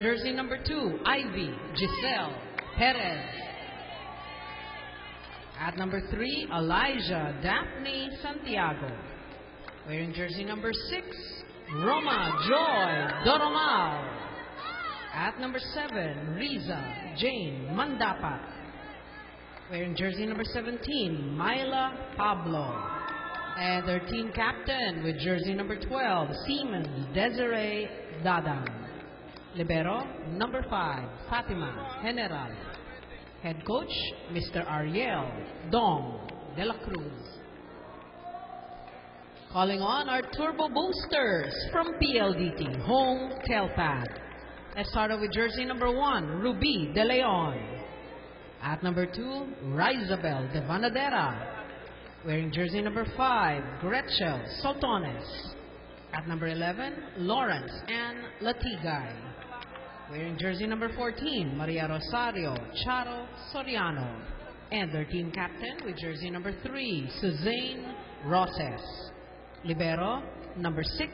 Jersey number 2, Ivy Giselle Perez. At number 3, Elijah Daphne Santiago. Wearing jersey number 6, Roma Joy Doromal. At number 7, Riza Jane Mandapat. Wearing jersey number 17, Myla Pablo. And their team captain with jersey number 12, Siemens Desiree Dadang. Libero, number 5, Fatima General. Head coach, Mr. Ariel Dong de la Cruz. Calling on our turbo boosters from PLDT, home Telpad. Let's start off with jersey number 1, Ruby De Leon. At number 2, Rizabel De Vanadera. Wearing jersey number 5, Gretchel Soltones. At number 11, Lawrence Ann Latigay. Wearing jersey number 14, Maria Rosario Charo Soriano. And their team captain with jersey number 3, Suzanne Roses. Libero, number 6,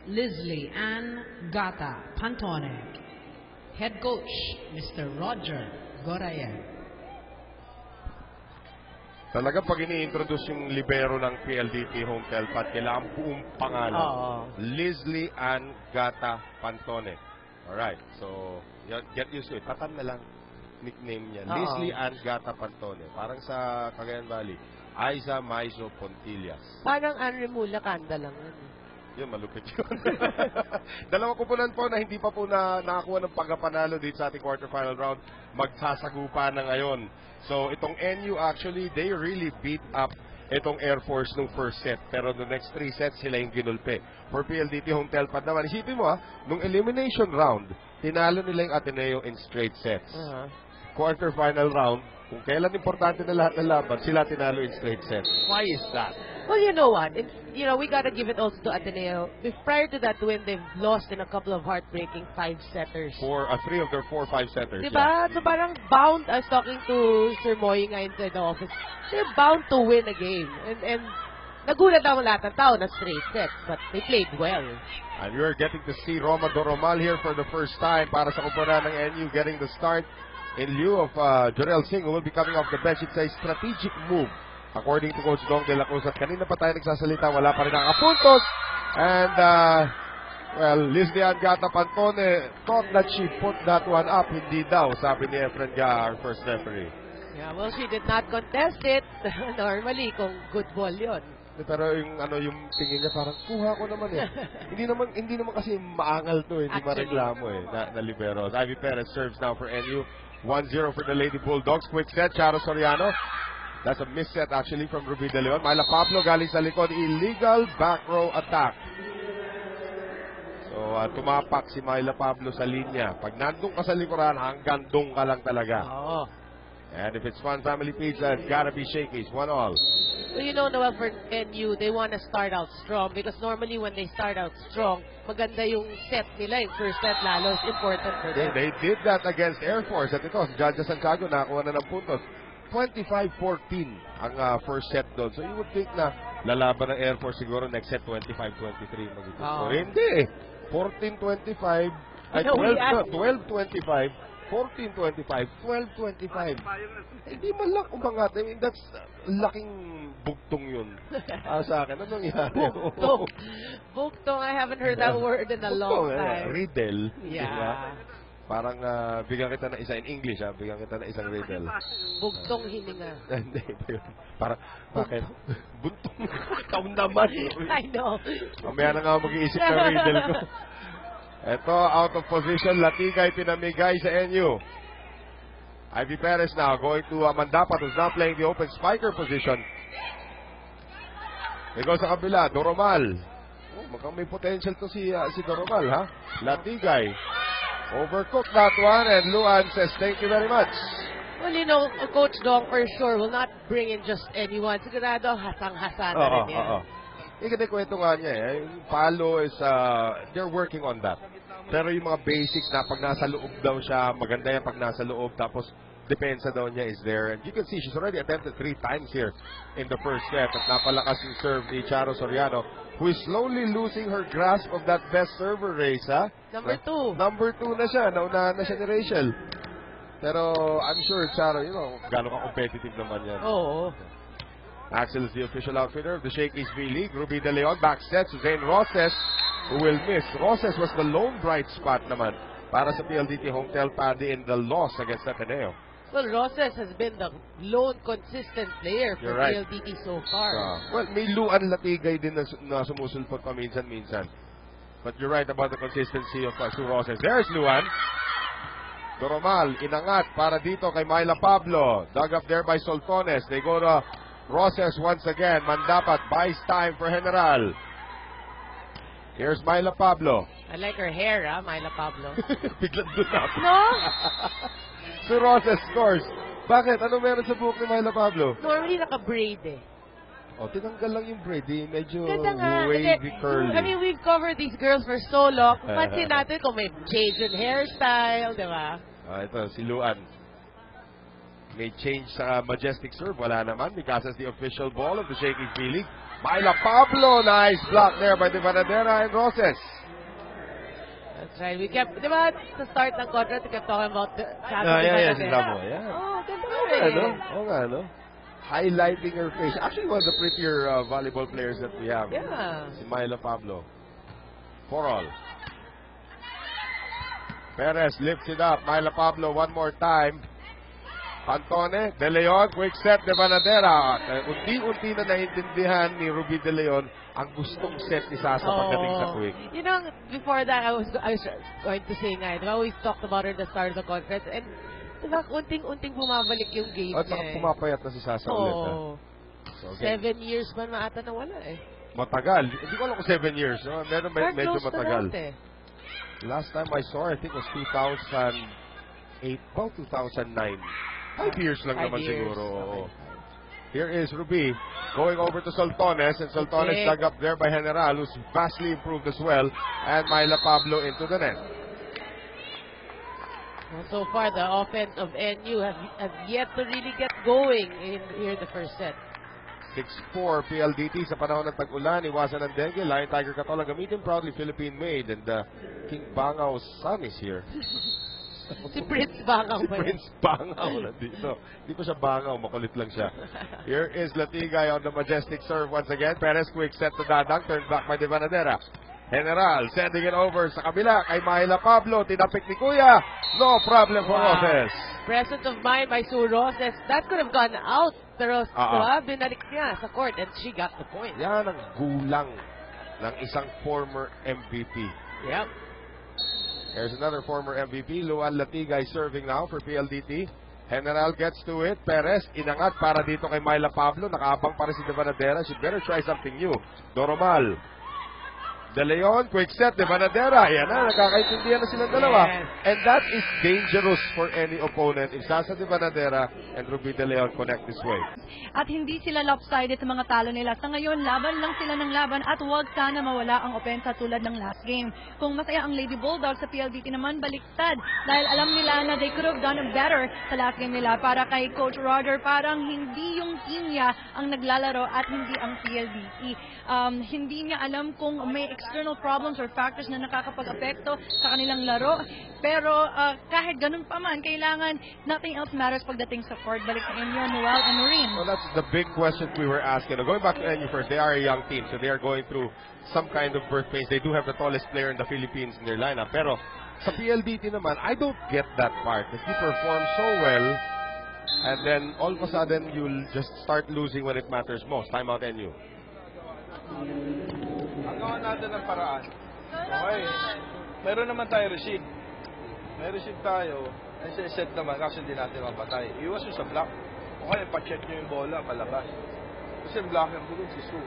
Leslie Ann Gata Pantone. Head coach, Mr. Roger Gorayen. Talagang pag ini-introduce yung libero ng PLDT Home Telpad, kailangan buong pangalan. Leslie Ann Gata Pantone. Alright, so get used to it. Tatan na lang nickname niya. Leslie Ann Gata Pantone. Parang sa Cagayan Valley. Aiza Maizo Pontillas. Parang Anremula Kanda lang yun. Yun, malupit yun. Dalawang kupunan po na hindi pa po nakakuha ng pagkapanalo dito sa ating quarterfinal round. Magsasagupa na ngayon. So, itong NU actually, they really beat up itong Air Force nung first set. Pero the next 3 sets, sila yung ginulpe. For PLDT Home Telpad naman, isipin mo nung elimination round, tinalo nila yung Ateneo in straight sets. Quarterfinal round, kung kailan importante na lahat ng laban, sila tinalo in straight sets. Why is that? Well, you know what? We gotta give it also to Ateneo. Prior to that win, they've lost in a couple of heartbreaking 5-setters. 3 of their 4 5-setters. Diba? Yeah. So parang bound, I was talking to Sir Moy nga inside the office, they're bound to win a game. And nagulat ako lahat ng tao na straight sets, but they played well. And you're getting to see Roma Doromal here for the first time para sa kupunan ng NU getting the start in lieu of Jorel Singh, who will be coming off the bench. It's a strategic move, according to Coach Dong de la Cruz. At kanina pa tayo nagsasalita, wala pa rin ang apuntos. And, Leslie Ann Gata Pantone thought that she put that one up. Hindi daw, sabi ni Efren Ga, our first referee. Yeah, well, she did not contest it. Normally, kung good ball yun. Pero yung tingin niya parang kuha ko naman eh. hindi naman kasi maangal to, hindi mareklamo eh na libero. Ivy Perez serves now for NU. 1-0 for the Lady Bulldogs. Quick set, Charo Soriano. That's a miss set actually from Ruby De Leon. Myla Pablo galing sa likod. Illegal back row attack. So, tumapak si Myla Pablo sa linya. Pag nandun ka sa likuran, hanggang dun ka lang talaga. And if it's Fun Family Pizza, it's gotta be Shakey's. 1-1. Well, you know, Noel, for NU, they want to start out strong because normally when they start out strong, maganda yung set nila. Yung first set lalo is important for them. They did that against Air Force. At ito, si Jaja Santiago nakakuha na ng puntos. 25-14 ang first set doon. So you would think na lalaban ng Air Force siguro next set 25-23 magiging. So hindi eh. 14-25 ay 12-25 14-25, 12-25. Hindi man lang umangat. I mean, that's laking bugtong yun. Sa akin, anong nangyari? Bugtong. Bugtong, I haven't heard that word in a long time. Riddle. Yeah. Diba? Parang bigyan kita na isa in English, bigyan kita na isang riddle. Bugtong hininga. Hindi, parang, bakit? Buntong. Ikaw naman. I know. Mamaya na nga mag-iisip ng riddle ko. Ito, out of position, Latigay pinamigay sa NU. Ivy Perez now going to Mandapat, who's now playing the open spiker position. They go sa kabila, Doromal. Mukhang may potential to si Doromal, ha? Latigay. Overcooked that one, and Luan says, thank you very much. Well, you know, Coach Dong for sure will not bring in just anyone. Sigurado, hasang-hasa na rin yan. Kwento nga niya yung palo is, they're working on that. Pero yung mga basics na pag nasa loob daw siya, maganda yan pag nasa loob. Tapos depensa daw niya is there. And you can see she's already attempted 3 times here in the first set. At napalakas yung serve ni Charo Soriano, who is slowly losing her grasp of that best server race, ha? Number 2. Number 2 na siya. Naunahan na siya ni Rachel. Pero I'm sure, Charo, gano'n ka-competitive naman yan. Oo. Axel is the official outfitter of the Shakey's V-League. Ruby De Leon back set. Suzanne Roses, who will miss. Roses was the lone bright spot naman para sa PLDT home tail paddy in the loss against Ateneo. Well, Roses has been the lone consistent player for You're right. PLDT so far. Well, may Luan Latigay din na sumusulpot paminsan-minsan. But you're right about the consistency of Sue Roses. There's Luan. Doromal, inangat para dito kay Myla Pablo. Dug up there by Soltones. They go to Roses once again. Mandapat buys time for General. Here's Myla Pablo. I like her hair, Myla Pablo. Biglang doon na. No? Si Roses scores. Bakit? Ano meron sa buhok ni Myla Pablo? Normally naka-braid eh. O, tinanggal lang yung braid. Medyo Ganda nga. wavy curly. I mean, we've covered these girls for so long. Pansin natin kung may change in hairstyle, di ba? Ito, si Luan. May change sa majestic serve. Wala naman. Because it's the official ball of the Shakey's V-League. Myla Pablo. Nice block there by Divanadera and Roses. That's right. We kept, di ba, sa start ng contract, we kept talking about the Yeah, sila mo. Yeah. Oh, ganda mo Oo nga, no? Highlighting her face. Actually, one of the prettier volleyball players that we have. Yeah. Si Myla Pablo. For all. Perez lifts it up. Myla Pablo one more time. Antone, De Leon, quick set, De Banadera. Unti-unti na naintindihan ni Ruby De Leon ang gustong set ni Sasa pagdating sa quick. You know, before that, I was going to say nga, diba, we talked about her at the start of the conference, and diba, unting-unting bumabalik yung game At niya. pumapayat na si Sasa ulit. So, 7 years man maata na wala eh. Matagal. Hindi ko alam kung 7 years. No? Medyo matagal. Eh. Last time I saw her, I think was 2008, about 2009. 5 years lang 5 naman years. siguro. Oo. Here is Ruby going over to Soltones, and Soltones dug up there by General, who's vastly improved as well, and Myla Pablo into the net. Well, so far, the offense of NU have yet to really get going here in the first set. 6-4 PLDT sa panahon ng tag-ulan, iwasan ng dengue. Lion Tiger Katola gamitin proudly Philippine-made, and King Bangao's son is here. Si Prince Bangaw Si ba yun? Prince Bangaw nandito. Hindi pa siya Bangaw, makulit lang siya. Here is Latigay on the majestic serve once again. Perez quick set to Dadang, turned back by Divanadera. General sending it over sa kabila kay Myla Pablo. Tinapik ni Kuya. No problem for Roses. Presence of mind by Sue Roses. That could have gone out. Pero binalik niya sa court and she got the point. Yan ang gulang ng isang former MVP. Yep. There's another former MVP, Luan Latigay, serving now for PLDT. General gets to it. Perez, inangat para dito kay Myla Pablo. Nakaabang para si Divanadera. She better try something new. Doromal. De Leon, quick set. Divanadera. Ayan na, nakakaintindihan na silang dalawa. Yes. And that is dangerous for any opponent if Sasa Divanadera and Ruby De Leon connect this way. At hindi sila lopsided sa mga talo nila. Sa ngayon, laban lang sila ng laban at huwag sana mawala ang opensa tulad ng last game. Kung masaya ang Lady Bulldogs sa PLDT naman, baliktad. Dahil alam nila na they could have done better sa last game nila. Para kay Coach Roger, parang hindi yung team niya ang naglalaro at hindi ang PLDT. Hindi niya alam kung may external problems or factors na nakakapag-apekto sa kanilang laro. Pero kahit ganun pa man, kailangan nothing else matters pagdating sa court. Balik sa inyo, Noel and Noreen. Well, that's the big question we were asking. Going back to NU first, they are a young team, so they are going through some kind of birth pains. They do have the tallest player in the Philippines in their lineup. Pero sa PLDT naman, I don't get that part. If you perform so well, and then all of a sudden, you'll just start losing when it matters most. Time out NU. Ang gawa natin ng paraan. Okay. Meron naman tayo receipt. May receipt tayo. Set naman kasi hindi natin mapatay. Iwas yung sa block. Okay, pa-check nyo yung bola, palabas. Kasi yung blocker ko dun si Sue.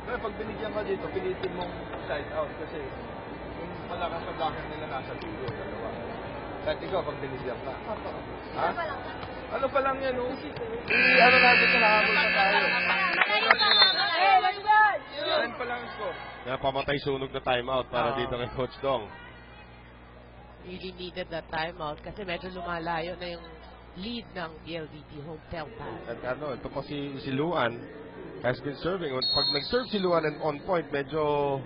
Kaya pag binigyan ka dito, pilitin mong side out. Kasi yung malakas sa blocker nila nasa dulo. Dalawa. Kahit ikaw, pag binigyan ka. Ha? Ano pa lang yan, oh? Ano natin sa nakahabol pa tayo? Yan pa lang ko. Kaya pamatay sunog na timeout para dito kay Coach Dong. Really needed that timeout kasi medyo lumalayo na yung lead ng PLDT home Telpad. At ito po si Luan has been serving. Pag nag-serve si Luan and on point, medyo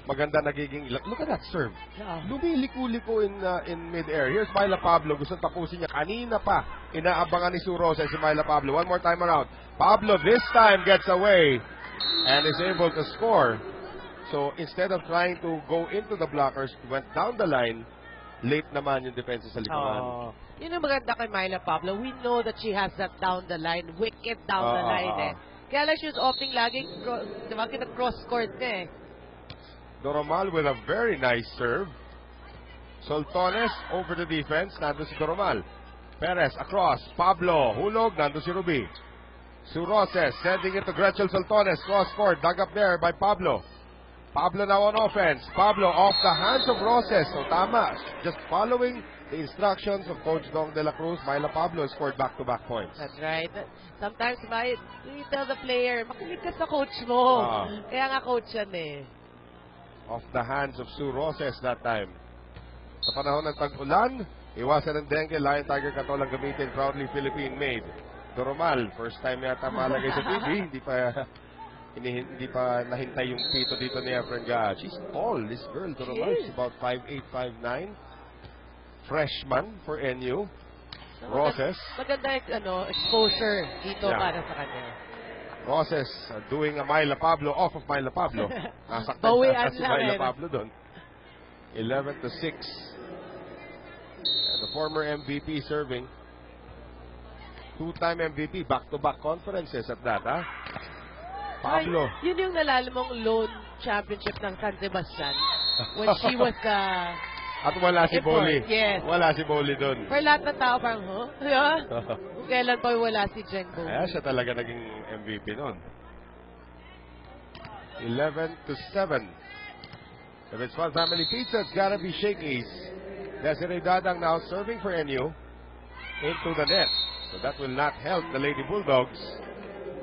maganda nagiging ilang. Look at that serve. Yeah. Lumiliko-liko in mid-air. Here's Myla Pablo. Gusto tapusin niya. Kanina pa. Inaabangan ni Sue Roses si Myla Pablo. One more time around. Pablo this time gets away and is able to score. So instead of trying to go into the blockers, went down the line. Late naman yung defense sa likuran. Oh. Yun ang maganda kay Myla Pablo. We know that she has that down the line, wicked down the line eh. Kaya lang she was opting laging, diba, cross-court na eh. Doromal with a very nice serve. Soltones over the defense. Nandun si Doromal. Perez across. Pablo. Hulog. Nandun si Ruby. Suroses sending it to Gretchen Soltones. Cross-court. Dug up there by Pablo. Pablo now on offense. Pablo off the hands of Roses. So tama. Just following the instructions of Coach Dong De La Cruz, Myla Pablo scored back-to-back points. That's right. Sometimes, you tell the player, makinig ka sa coach mo. Kaya nga coach yan eh. Off the hands of Sue Roses that time. Sa panahon ng tag-ulan, iwasan ng dengue, Lion Tiger Katolang gamitin, proudly Philippine-made. Doromal, first time yata malagay sa TV, hindi pa nahintay yung pito dito ni Efren Gaa. She's tall, this girl, Doromal. She's about 5'8", 5'9". Freshman for NU. Roses. Maganda exposure dito para sa kanya. Roses doing a Myla Pablo off of Myla Pablo. Bawian si lang Myla Pablo doon. 11-6. The former MVP serving. Two-time MVP, back-to-back conferences at that, ha? Pablo. Ay, yun yung nalala mong lone championship ng San Sebastian when she was at wala si Boli. Yes. Wala si Boli doon. For lahat ng tao parang, yeah? Kailan pa wala si Jeng Boli? Kaya siya talaga naging MVP noon. 11-7. If it's Fun Family Pizza, it's gotta be Shakey's. Desiree Dadang now serving for NU into the net. So that will not help the Lady Bulldogs.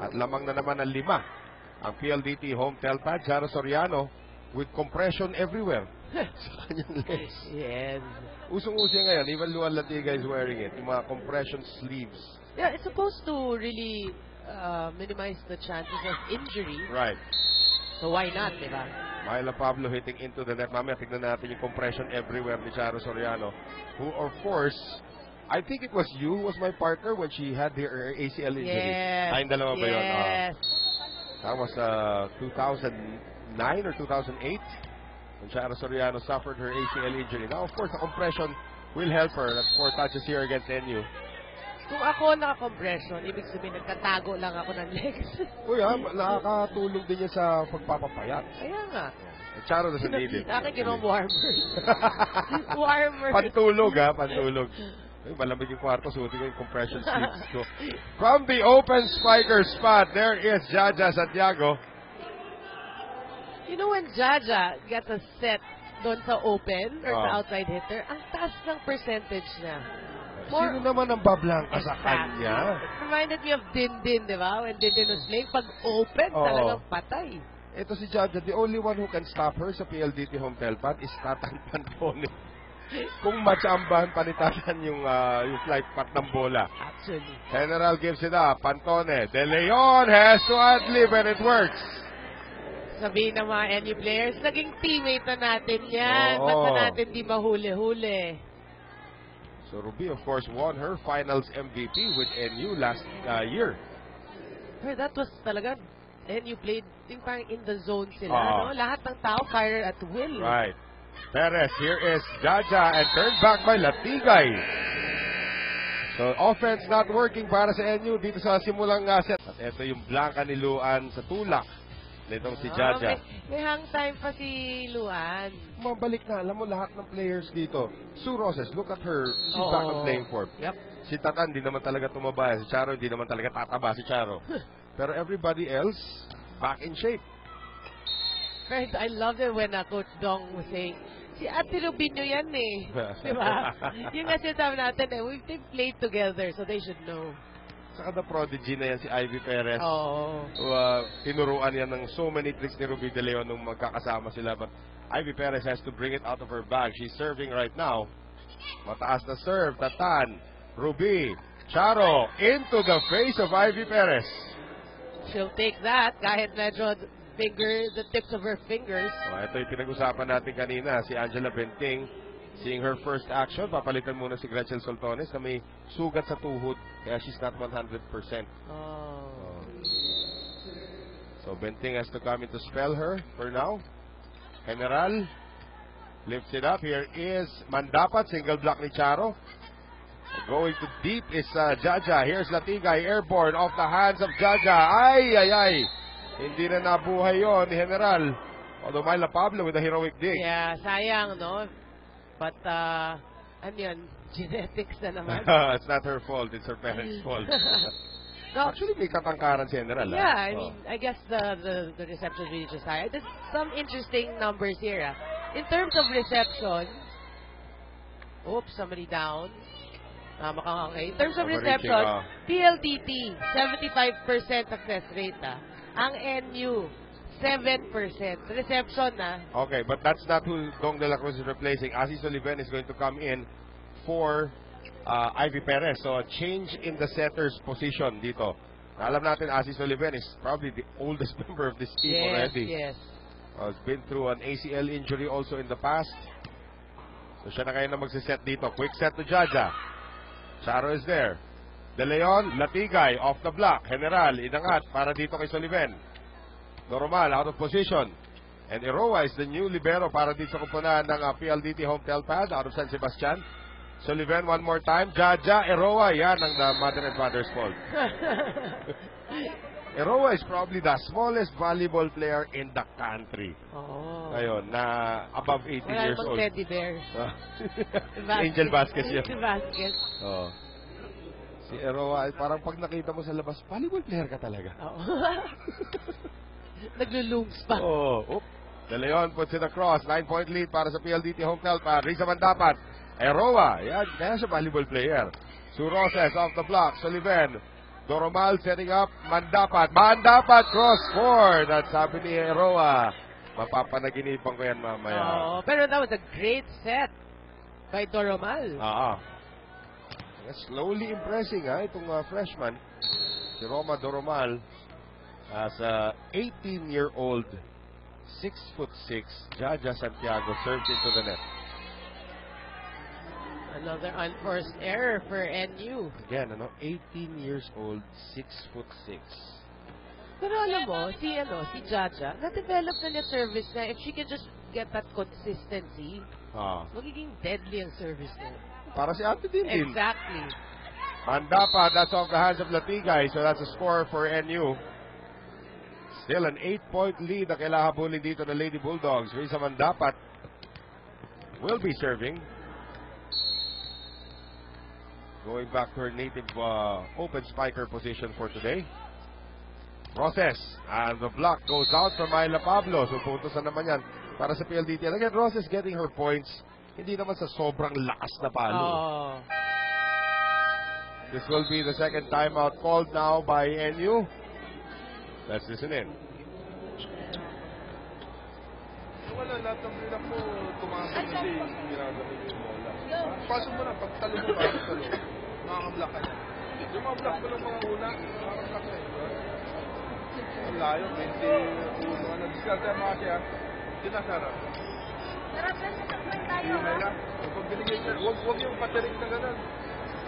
At lamang na naman ang 5 ang PLDT home Telpad. Jaro Soriano with compression everywhere sa kanyang legs. Yes. Usong-uso ngayon, even Luan Latiga is wearing it, yung mga compression sleeves. Yeah, it's supposed to really minimize the chances of injury. Right. So why not, diba? Myla Pablo hitting into the net. Mamaya tignan natin yung compression everywhere ni Jaro Soriano, who of course, I think it was you who was my partner when she had her ACL injury. Yes. Tayong dalawa ba yun? Yes. That was 2009 or 2008 when Jaro Soriano suffered her ACL injury. Now, of course, the compression will help her. That's 4 touches here against NU. Kung ako naka-compression, ibig sabihin nagtatago lang ako ng legs. Uy, nakakatulong din yan sa pagpapapayat. Kaya nga. Charo doesn't need it. Akin ginawang warmer. Warmer. Pantulog, pantulog. Ay, malamig yung kwarto, suotin ko yung compression sleeves ko. From the open spiker spot, there is Jaja Santiago. You know when Jaja gets a set doon sa open or sa outside hitter, ang taas ng percentage niya. Sino naman ang bablangka sa kanya? It reminded me of Dindin, di ba? When Dindin was playing, pag open, talagang patay. Ito si Jaja, the only one who can stop her sa PLDT home Telpad is Tatan Pantone. Kung matsambahan pa ni Tatan yung flight path ng bola. Actually. General gives it up. Pantone. De Leon has to ad-lib and it works. Sabihin ng mga NU players, naging teammate na natin yan. Oo. Basta natin di mahuli-huli. So Ruby, of course, won her finals MVP with NU last year. But that was talaga, NU played yung parang in the zone sila. No? Lahat ng tao fire at will. Right. Perez, here is Jaja and turned back by Latigay. So offense not working para sa NU dito sa simulang set. At ito yung blanca ni Luan sa tulak nitong si Jaja. May hang time pa si Luan. Mabalik na, alam mo lahat ng players dito. Sue Roses, look at her. She's back on playing form. Yep. Si Tatan, di naman talaga tumaba. Si Charo, di naman talaga tataba si Charo. Pero everybody else, back in shape. Right, I loved it when Coach Dong was saying, si Ate Rubinho yan eh. Diba? Yung nga sinasabi natin eh, they played together so they should know. Saka the prodigy na yan si Ivy Perez. Oo. Tinuruan yan ng so many tricks ni Ruby De Leon nung magkakasama sila. But Ivy Perez has to bring it out of her bag. She's serving right now. Mataas na serve. Tatan. Ruby. Charo into the face of Ivy Perez. She'll take that kahit medyo the tips of her fingers. Ito yung pinag-usapan natin kanina. Si Angela Benting, seeing her first action, papalitan muna si Gretchen Soltones na may sugat sa tuhod. Kaya she's not 100%. So Benting has to come in to spell her for now. General lifts it up. Here is Mandapat. Single block ni Charo. Going to deep is Jaja. Here's Latigay. Airborne off the hands of Jaja. Ay. Hindi na nabuhay yon ni General. Although Myla Pablo with a heroic dig. Yeah, sayang, no? But, ano yun? Genetics na naman. It's not her fault. It's her parents' fault. No, actually, may katangkaran si General. Yeah, I mean, I guess the reception really just higher. There's some interesting numbers here. In terms of reception, oops, somebody down. Okay. In terms of reception, PLDT, 75% success rate. Ang NU, 7%. Reception Okay, but that's not who Dong De La Cruz is replacing. Asi Soliven is going to come in for Ivy Perez. So a change in the setter's position dito. Alam natin, Asi Soliven is probably the oldest member of this team already. Yes. Has been through an ACL injury also in the past. So siya na kayo na magsiset dito. Quick set to Jaja. Charo is there. De Leon, Latigay, off the block. General, inangat para dito kay Soliven. Normal, out of position. And Eroa is the new libero para dito sa kumpunan ng PLDT home telpad out of San Sebastian. Soliven one more time. Jaja, Eroa, yan ang the mother and father's fault. Eroa is probably the smallest volleyball player in the country. Ngayon, na above 18 years old. Teddy bear. Angel Vasquez yan. Angel Vasquez. Si Eroa, parang pag nakita mo sa labas, volleyball player ka talaga. Naglulooms pa. De Leon puts it across. 9-point lead para sa PLDT home telpad. Risa Mandapat. Eroa, yan, kaya siya volleyball player. Suroses off the block. Soliven. Doromal setting up. Mandapat. Cross court. At sabi ni Eroa, mapapanaginipan ko yan mamaya. Pero that was a great set by Doromal. Slowly impressing itong freshman. Si Roma Doromal as a 18-year-old 6'6" Jaja Santiago served into the net. Another unforced error for NU. Again, 18 years old, 6'6". Pero alam mo, si Jaja, na-develop na niya service na if she can just get that consistency, magiging deadly ang service niya. Para si Ate din. Exactly. Mandapat, that's off the hands of Latigay, so that's a score for NU. Still an 8-point lead na kailangan habulin dito ng Lady Bulldogs. Risa Mandapat will be serving. Going back to her native open spiker position for today. Roses. And the block goes out from Myla Pablo. So puntos na naman yan para sa PLDT. And again, Roses getting her points. Hindi naman sa sobrang lakas na palo. This will be the second timeout called now by NU. Let's listen in. Wala, lahat ng bilang mo tumasok kasi ginagawa yung bola. Pasok mo na, pag talo mo ba, makakablock ka niya. Yung mga block mo lang mga una, makakablock ka niya. Ang layo, 21. Diskarte ang mga siya, tinasarap. Hindi na lang. Pag binigay niya, huwag yung patirik na gano'n.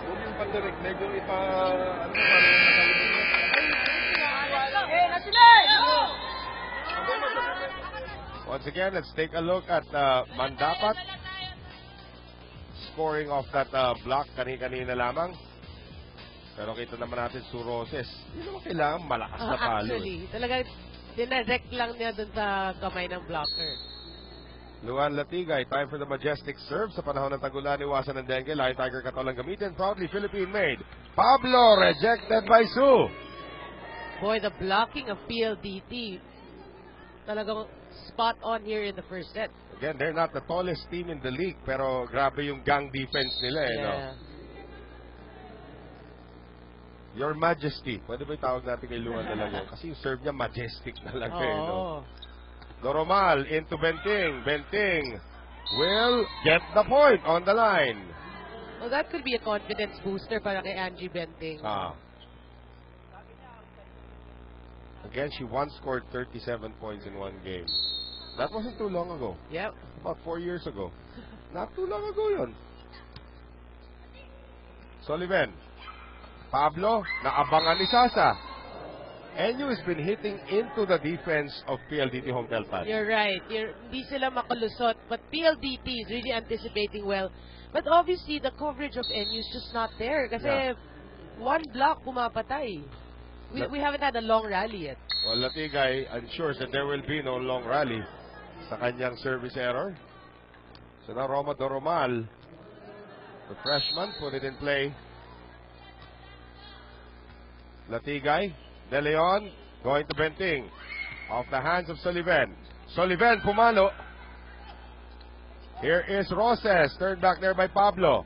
Huwag yung patirik. Nego ipa, ano na, parang once again, let's take a look at Mandapat scoring off that block kanina lamang. Pero kita naman natin Suroses. Hindi naman kailangan malakas na palo. Actually, talaga dinirect lang niya dun sa kamay ng blocker. Luan Latigay, time for the majestic serve sa panahon ng tagulan, iwasan ng dengue. Lion Tiger Katolang gamitin, proudly Philippine-made. Pablo, rejected by Sue. Boy, the blocking of PLDT talagang spot on here in the first set. Again, they're not the tallest team in the league, pero grabe yung gang defense nila, no? Your Majesty. Pwede ba itawag natin kay Luan na lang yun? Kasi yung serve niya majestic talaga, no? Doromal into Benting. Benting will get the point on the line. Well, that could be a confidence booster para kay Angie Benting. Again, she once scored 37 points in one game. That wasn't too long ago. Yep. About 4 years ago. Not too long ago yun. Sullivan. Pablo, naabangan ni Sasa. NU has been hitting into the defense of PLDT Home Telpad. You're right. Hindi sila makalusot. But PLDT is really anticipating well. But obviously, the coverage of NU is just not there. Kasi one block pumapatay. We haven't had a long rally yet. Well, Latigay ensures that there will be no long rally sa kanyang service error. So now Roma Doromal, the freshman, put it in play. Latigay, De Leon, going to Benting. Off the hands of Sullivan. Sullivan, pumalo. Here is Roses, turned back there by Pablo.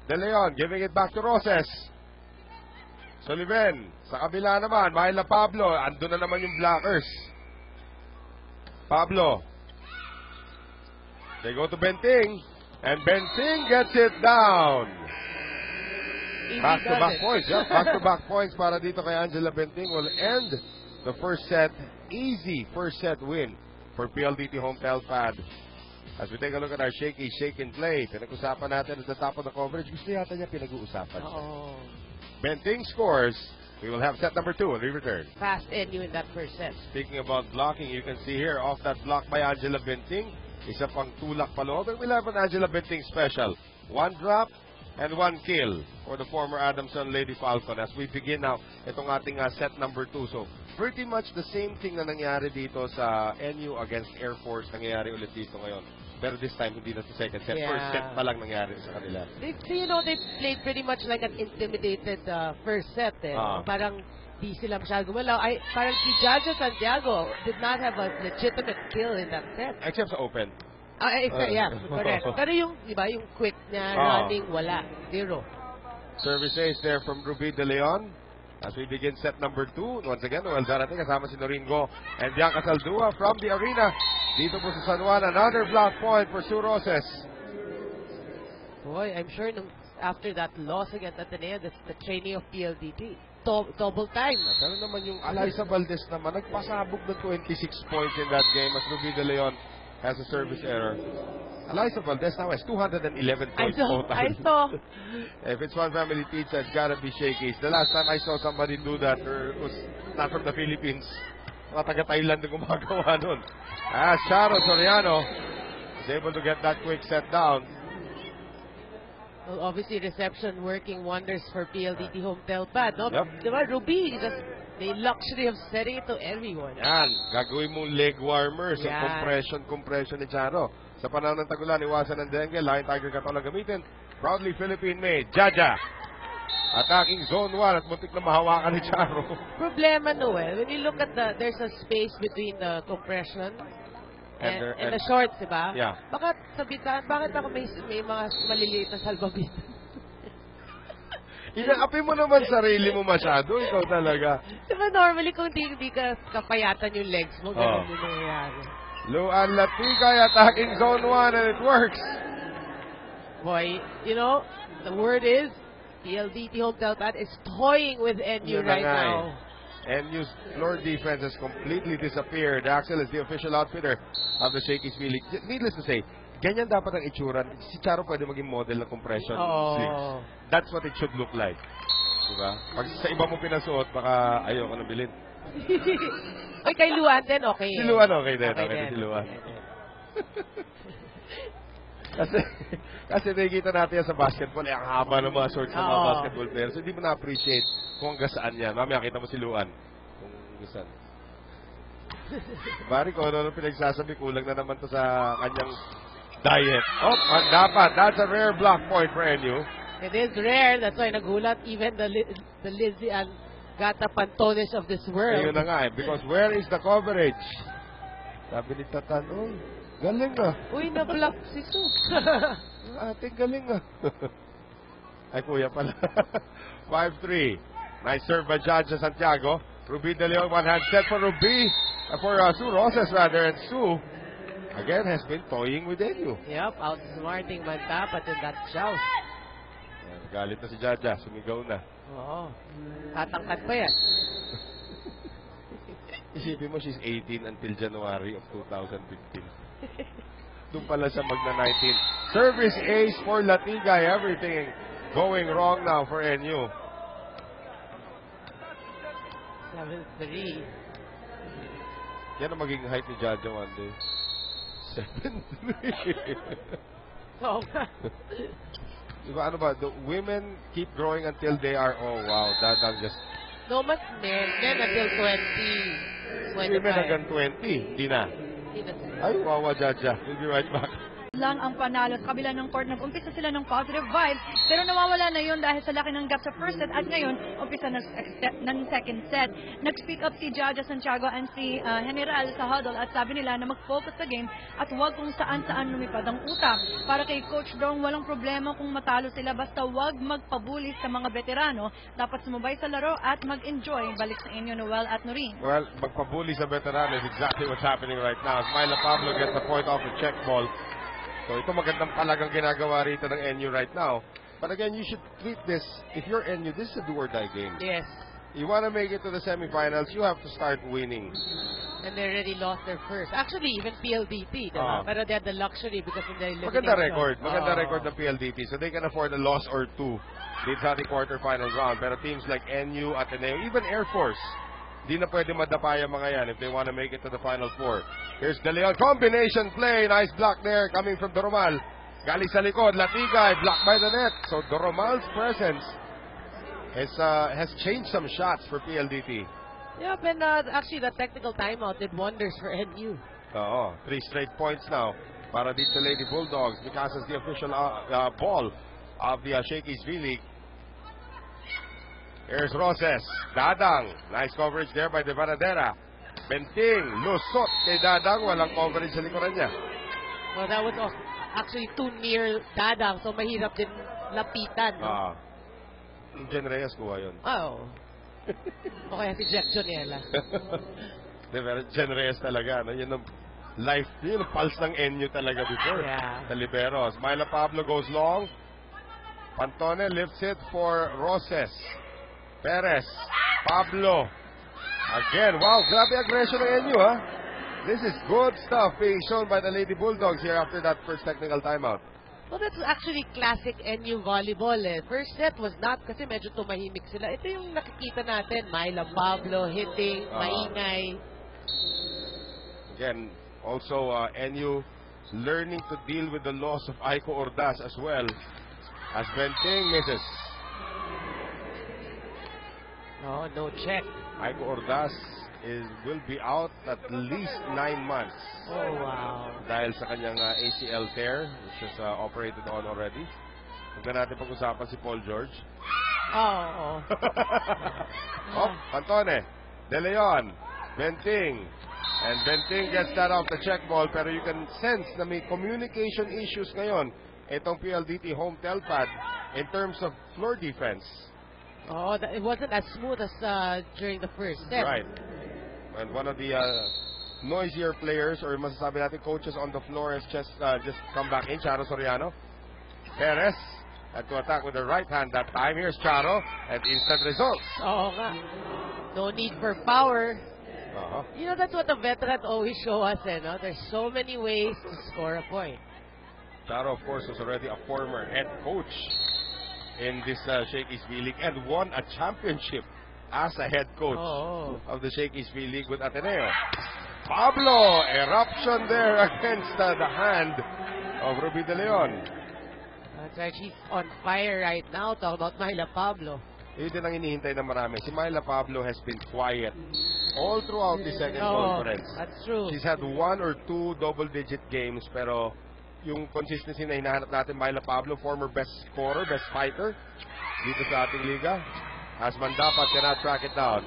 De Leon, giving it back to Roses. Sullivan, sa kabila naman, mahal na Pablo. Ando na naman yung blockers. Pablo. They go to Benting. And Benting gets it down. Back-to-back points. Yeah, back-to-back points para dito kay Angela Benting will end the first set. Easy first set win for PLDT Home Telpad. As we take a look at our shaky shake and play, pinag-usapan natin at the top of the coverage. Gusto yata niya pinag-uusapan. Benting scores. We will have set number 2 when we return. Fast NU in that first set. Speaking about blocking, you can see here off that block by Angela Benting. Isa pang tulak paloob. And we'll have an Angela Benting special. 1 drop and 1 kill for the former Adamson Lady Falcon. As we begin now, itong ating set number 2. So, pretty much the same thing na nangyari dito sa NU against Air Force. Nangyayari ulit dito ngayon. Pero this time, hindi na sa second set. First set pa lang nangyari sa kanila. They played pretty much like an intimidated first set. Parang di sila masyado gumalaw. Parang si Jaja Santiago did not have a legitimate kill in that set. Except sa open. Yeah, correct. Pero yung, di ba, yung quick na running, wala. 0. Service ace there from Ruby De Leon. As we begin set number 2, once again, Noel Zarate kasama si Noringo and Bianca Saldua from the arena. Dito po sa San Juan, another block point for Sue Roses. Boy, I'm sure after that loss against Ateneo, that's the training of PLDT. Double time. Pero naman yung Alyssa Valdez naman, nagpasabog ng 26 points in that game as Ruby De Leon has a service error. Alyssa Valdez now has 211 points total. I saw. If it's one family pizza, it's gotta be Shakey's. The last time I saw somebody do that, it was not from the Philippines. Mga taga-Thailand na gumagawa nun. Charo Soriano is able to get that quick set down. Well, obviously, reception working wonders for PLDT Home Telpad. No? Yep. Diba, Ruby, the luxury of setting it to everyone. Yan, gagawin mong leg warmer sa compression ni Charo. Sa panahon ng tagulan, iwasan ng dengue, Lion Tiger Katola gamitin. Proudly Philippine-made, Jaja. Attacking zone 1 at muntik na mahawakan ni Charo. Problema, Noel, when you look at there's a space between the compression and the shorts, diba? Yeah. Bakit ako may mga maliliit na salbabitan? Inaapi mo naman sarili mo masyado, ikaw talaga. Diba normally kung hindi ka kapayatan yung legs mo, ganun din nangyayari. Luan Latigay attacking zone 1 and it works. Boy, you know, the word is PLDT Home Telpad is toying with NU right now. NU's floor defense has completely disappeared. Axel is the official outfitter of the Shakey's League. Needless to say, ganyan dapat ang itsura. Si Charo pwede maging model ng compression sleeves. That's what it should look like. Diba? Pag sa iba mo pinasuot, baka ayaw ka nang bilhin. Oy, kay Luan din, okay. Si Luan, okay din. Okay din si Luan. kasi nakikita natin yan sa basketball, ang haba ng mga shorts ng mga basketball players. So, hindi mo na-appreciate kung hanggang saan yan. Mamaya kita mo si Luan. Kung gusto. Bari ko, ano pinagsasabi, kulang na naman to sa kanyang diet. Ang dapat. That's a rare block point for NU. It is rare. That's why nagulat even the Lizzie and Gata Pantones of this world. Ayun na nga because where is the coverage? Sabi ni Tatan, galing ah. Uy, na-block si Sue. Ating galing ah. Ay, kuya pala. 5-3. Nice serve by Jaja Santiago. Ruby De Leon, one hand set for Ruby. For Sue Roses rather. And Sue, again, has been toying with NU. Yep, outsmarting Mantapat in that joust. Galit na si Jaja. Sumigaw na. Oo. Tatangkad pa yan. Isipin mo, she's 18 until January of 2015. Doon pala siya magna-19. Service ace for Latigay. Everything going wrong now for NU. 7-3. Yan ang magiging height ni Jaja one day. 7'3". Oo nga. Diba, ano ba? The women keep growing until they are, oh wow, Dadang just... No, mas men. Men until 20. 25. Women hanggang 20. Di na. Hindi na sila. Ay, wawa, Jaja. We'll be right back. Lang ang panalo sa kabila ng court. Nag-umpisa sila ng positive vibes, pero nawawala na yun dahil sa laki ng gap sa first set, at ngayon, umpisa ng second set. Nag-speak up si Jaja Santiago and si General sa huddle at sabi nila na mag-focus sa game at huwag kung saan-saan lumipad ang utak. Para kay Coach Dong, walang problema kung matalo sila, basta huwag magpabulis sa mga veterano. Dapat sumubay sa laro at mag-enjoy. Balik sa inyo, Noel at Noreen. Well, magpabuli sa veteran is exactly what's happening right now. Myla Pablo gets the point off the check ball. So ito magandang palagang ginagawa rito ng NU right now. But again, you should treat this, if you're NU, this is a do-or-die game. Yes. You want to make it to the semifinals, you have to start winning. And they already lost their first. Actually, even PLDT, diba? Pero they had the luxury because in the elimination. Maganda record. Maganda record ng PLDT. So they can afford a loss or two dito sa ating quarterfinal round. Pero teams like NU, Ateneo, even Air Force, di na pwede madapa yung mga yan if they want to make it to the Final Four. Here's De Leon. Combination play. Nice block there coming from Doromal. Galing sa likod. Latigay. Blocked by the net. So Doromal's presence has changed some shots for PLDT. Yeah, but actually the technical timeout did wonders for NU. Oo. 3 straight points now para dito Lady Bulldogs because it's the official ball of the Shakey's V-League. Here's Roses. Dadang. Nice coverage there by De Vanadera. Benting. Lusot kay Dadang. Walang coverage sa likuran niya. Well, that was actually too near Dadang, so mahirap din lapitan. No? Jen Reyes kuha yun. Oh. O kaya si Jack Jonella. Jen Reyes talaga. No? Yun ang life, yun ang pulse ng NU talaga before. Yeah. Sa liberos. Myla Pablo goes long. Pantone lifts it for Roses. Perez. Pablo. Again. Wow, grabe aggression ng NU, ha? This is good stuff being shown by the Lady Bulldogs here after that first technical timeout. Well, that's actually classic NU volleyball eh. First set was not kasi medyo tumahimik sila. Ito yung nakikita natin. Myla Pablo hitting, maingay. Again, also NU learning to deal with the loss of Aiko Ordaz as well as Benting misses. Oh, no check. Aiko Ordaz will be out at least 9 months. Oh, wow. Dahil sa kanyang ACL tear, which is operated on already. Huwag na natin pag-usapan si Paul George. Oh. Pantone. De Leon. Benting. And Benting gets that off the check ball, pero you can sense na may communication issues ngayon itong PLDT home telpad in terms of floor defense. Oh, it wasn't as smooth as during the first set. Right. And one of the noisier players, or masasabi natin coaches on the floor, has just come back in, Charo Soriano. Perez had to attack with the right hand that time. Here's Charo, and instant results. Oh, nga. No need for power. Uh-huh. You know, that's what the veterans always show us, no? There's so many ways to score a point. Charo, of course, was already a former head coach in this Shakey's V-League and won a championship as a head coach of the Shakey's V-League with Ateneo. Pablo, eruption there against the hand of Ruby De Leon. That's right, she's on fire right now. Talk about Myla Pablo. Yun din ang hinihintay ng marami. Si Myla Pablo has been quiet all throughout the second conference. That's true. She's had 1 or 2 double-digit games, pero yung consistency na hinahanap natin, Myla Pablo, former best scorer, best fighter dito sa ating liga. As Mandapat cannot track it down.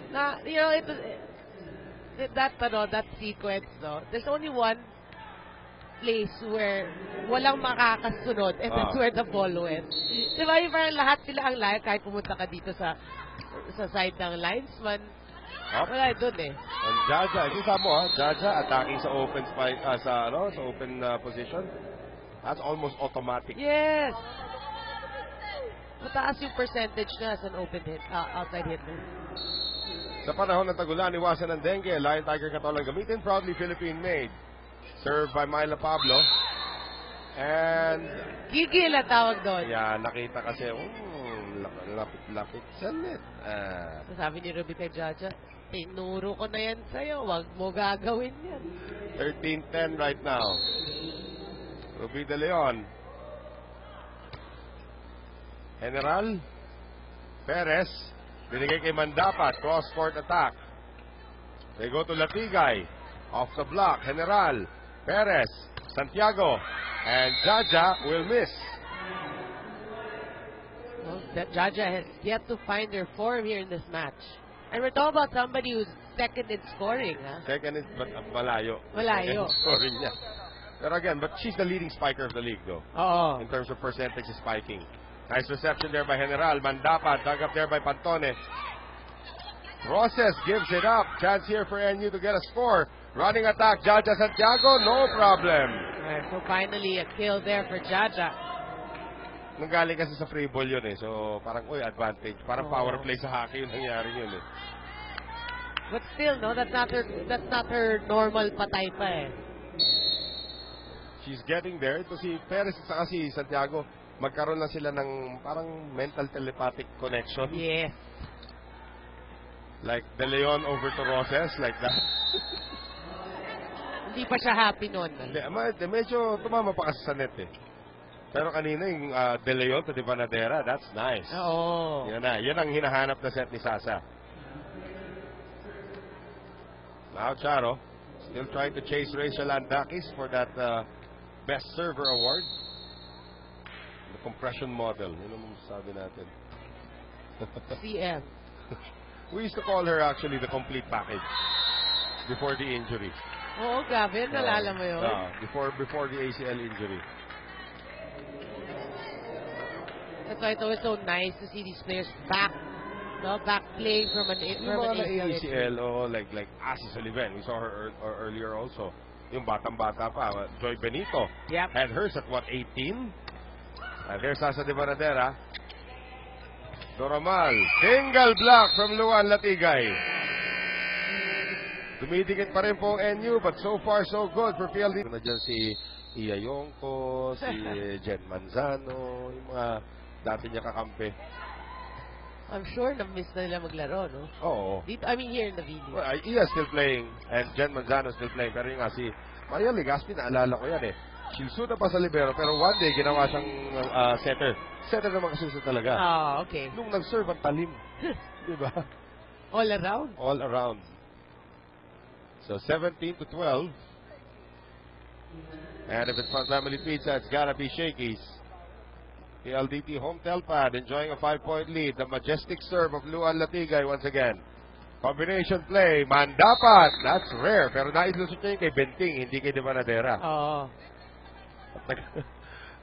Na, you know, that sequence, no, there's only one place where walang makakasunod and that's where the ball went. Diba, yung parang lahat sila ang line, kahit pumunta ka dito sa side ng linesman, wala dun eh. And Jaja, kita mo Jaja attacking sa open spike, sa open position. That's almost automatic. Yes. mataas yung percentage na as an open hit, outside hitter. Sa panahon ng tagulan, iwasan ng dengue. Lion Tiger Katolan gamitin. Proudly Philippine-made. Served by Myla Pablo. And, Gigil ang tawag doon. yeah, nakita kasi, lapit sa net. Sabi ni Ruby kay Jaja, tinuro ko na yan sa'yo, wag mo gagawin yan. 13-10 right now. Ruby De Leon. General Perez. Binigay kay Mandapat. Cross-court attack. They go to Latigay. Off the block. General Perez. Santiago. And Jaja will miss. Well, Jaja has yet to find her form here in this match. And we're talking about somebody who's second in scoring, huh? Second is malayo. Malayo. Scoring niya. Pero again, but she's the leading spiker of the league though. Oo. In terms of percentage of spiking. Nice reception there by General. Mandapat, dug up there by Pantone. Roses gives it up. Chance here for NU to get a score. Running attack, Jaja Santiago, no problem. Alright, so finally a kill there for Jaja. Nanggaling kasi sa free ball yun eh. So parang, advantage. Parang power play sa hockey yung nangyari yun eh. But still, no, that's not her normal patay pa eh. She's getting there. Ito si Perez at saka si Santiago. Magkaroon lang sila ng parang mental telepathic connection. Yes. Like De Leon over to Roses, like that. Hindi pa siya happy noon. Medyo tumama pa kasi sa net eh. Pero kanina yung De Leon to Divanadera, that's nice. Oo. Yan ang hinahanap na set ni Sasa. Now Charo, still trying to chase Rachel Andakis for that Best Server Award. The compression model. Yun ang sabi natin. CM. We used to call her actually the complete package before the injury. Oo, grabe. Nalala mo yun. Before the ACL injury. That's why it's always so nice to see these players back. No, back playing from an ACL o like Asi Sullivan. We saw her earlier also. Yung batang-bata pa, Joy Benito. Yep. Had hers at what, 18? There's Sasa de Banadera. Doromal. Single block from Luan Latigay. Dumidikit pa rin po ang NU, but so far so good for PLD. Nandiyan si Iya Yongko, si Jen Manzano, yung mga dati niya kakampi. I'm sure na-miss na nila maglaro, no? Oo. I mean, here in the video. Well, Iya still playing, and Jen Manzano still playing. Pero yung nga si Maria Legaspi, naalala ko yan eh. Silsuda pa sa libero, pero one day ginawa siyang setter. Setter naman kasi siya talaga. Okay. Nung nag-serve ang talim. Diba? All around? All around. So 17-12. And if it's Fun Family Pizza, it's gotta be Shakey's. PLDT home telpad enjoying a 5-point lead. The majestic serve of Luan Latigay once again. Combination play. Mandapat. That's rare. Pero nailusot niya yung kay Benting, hindi kay De Banadera. Oo.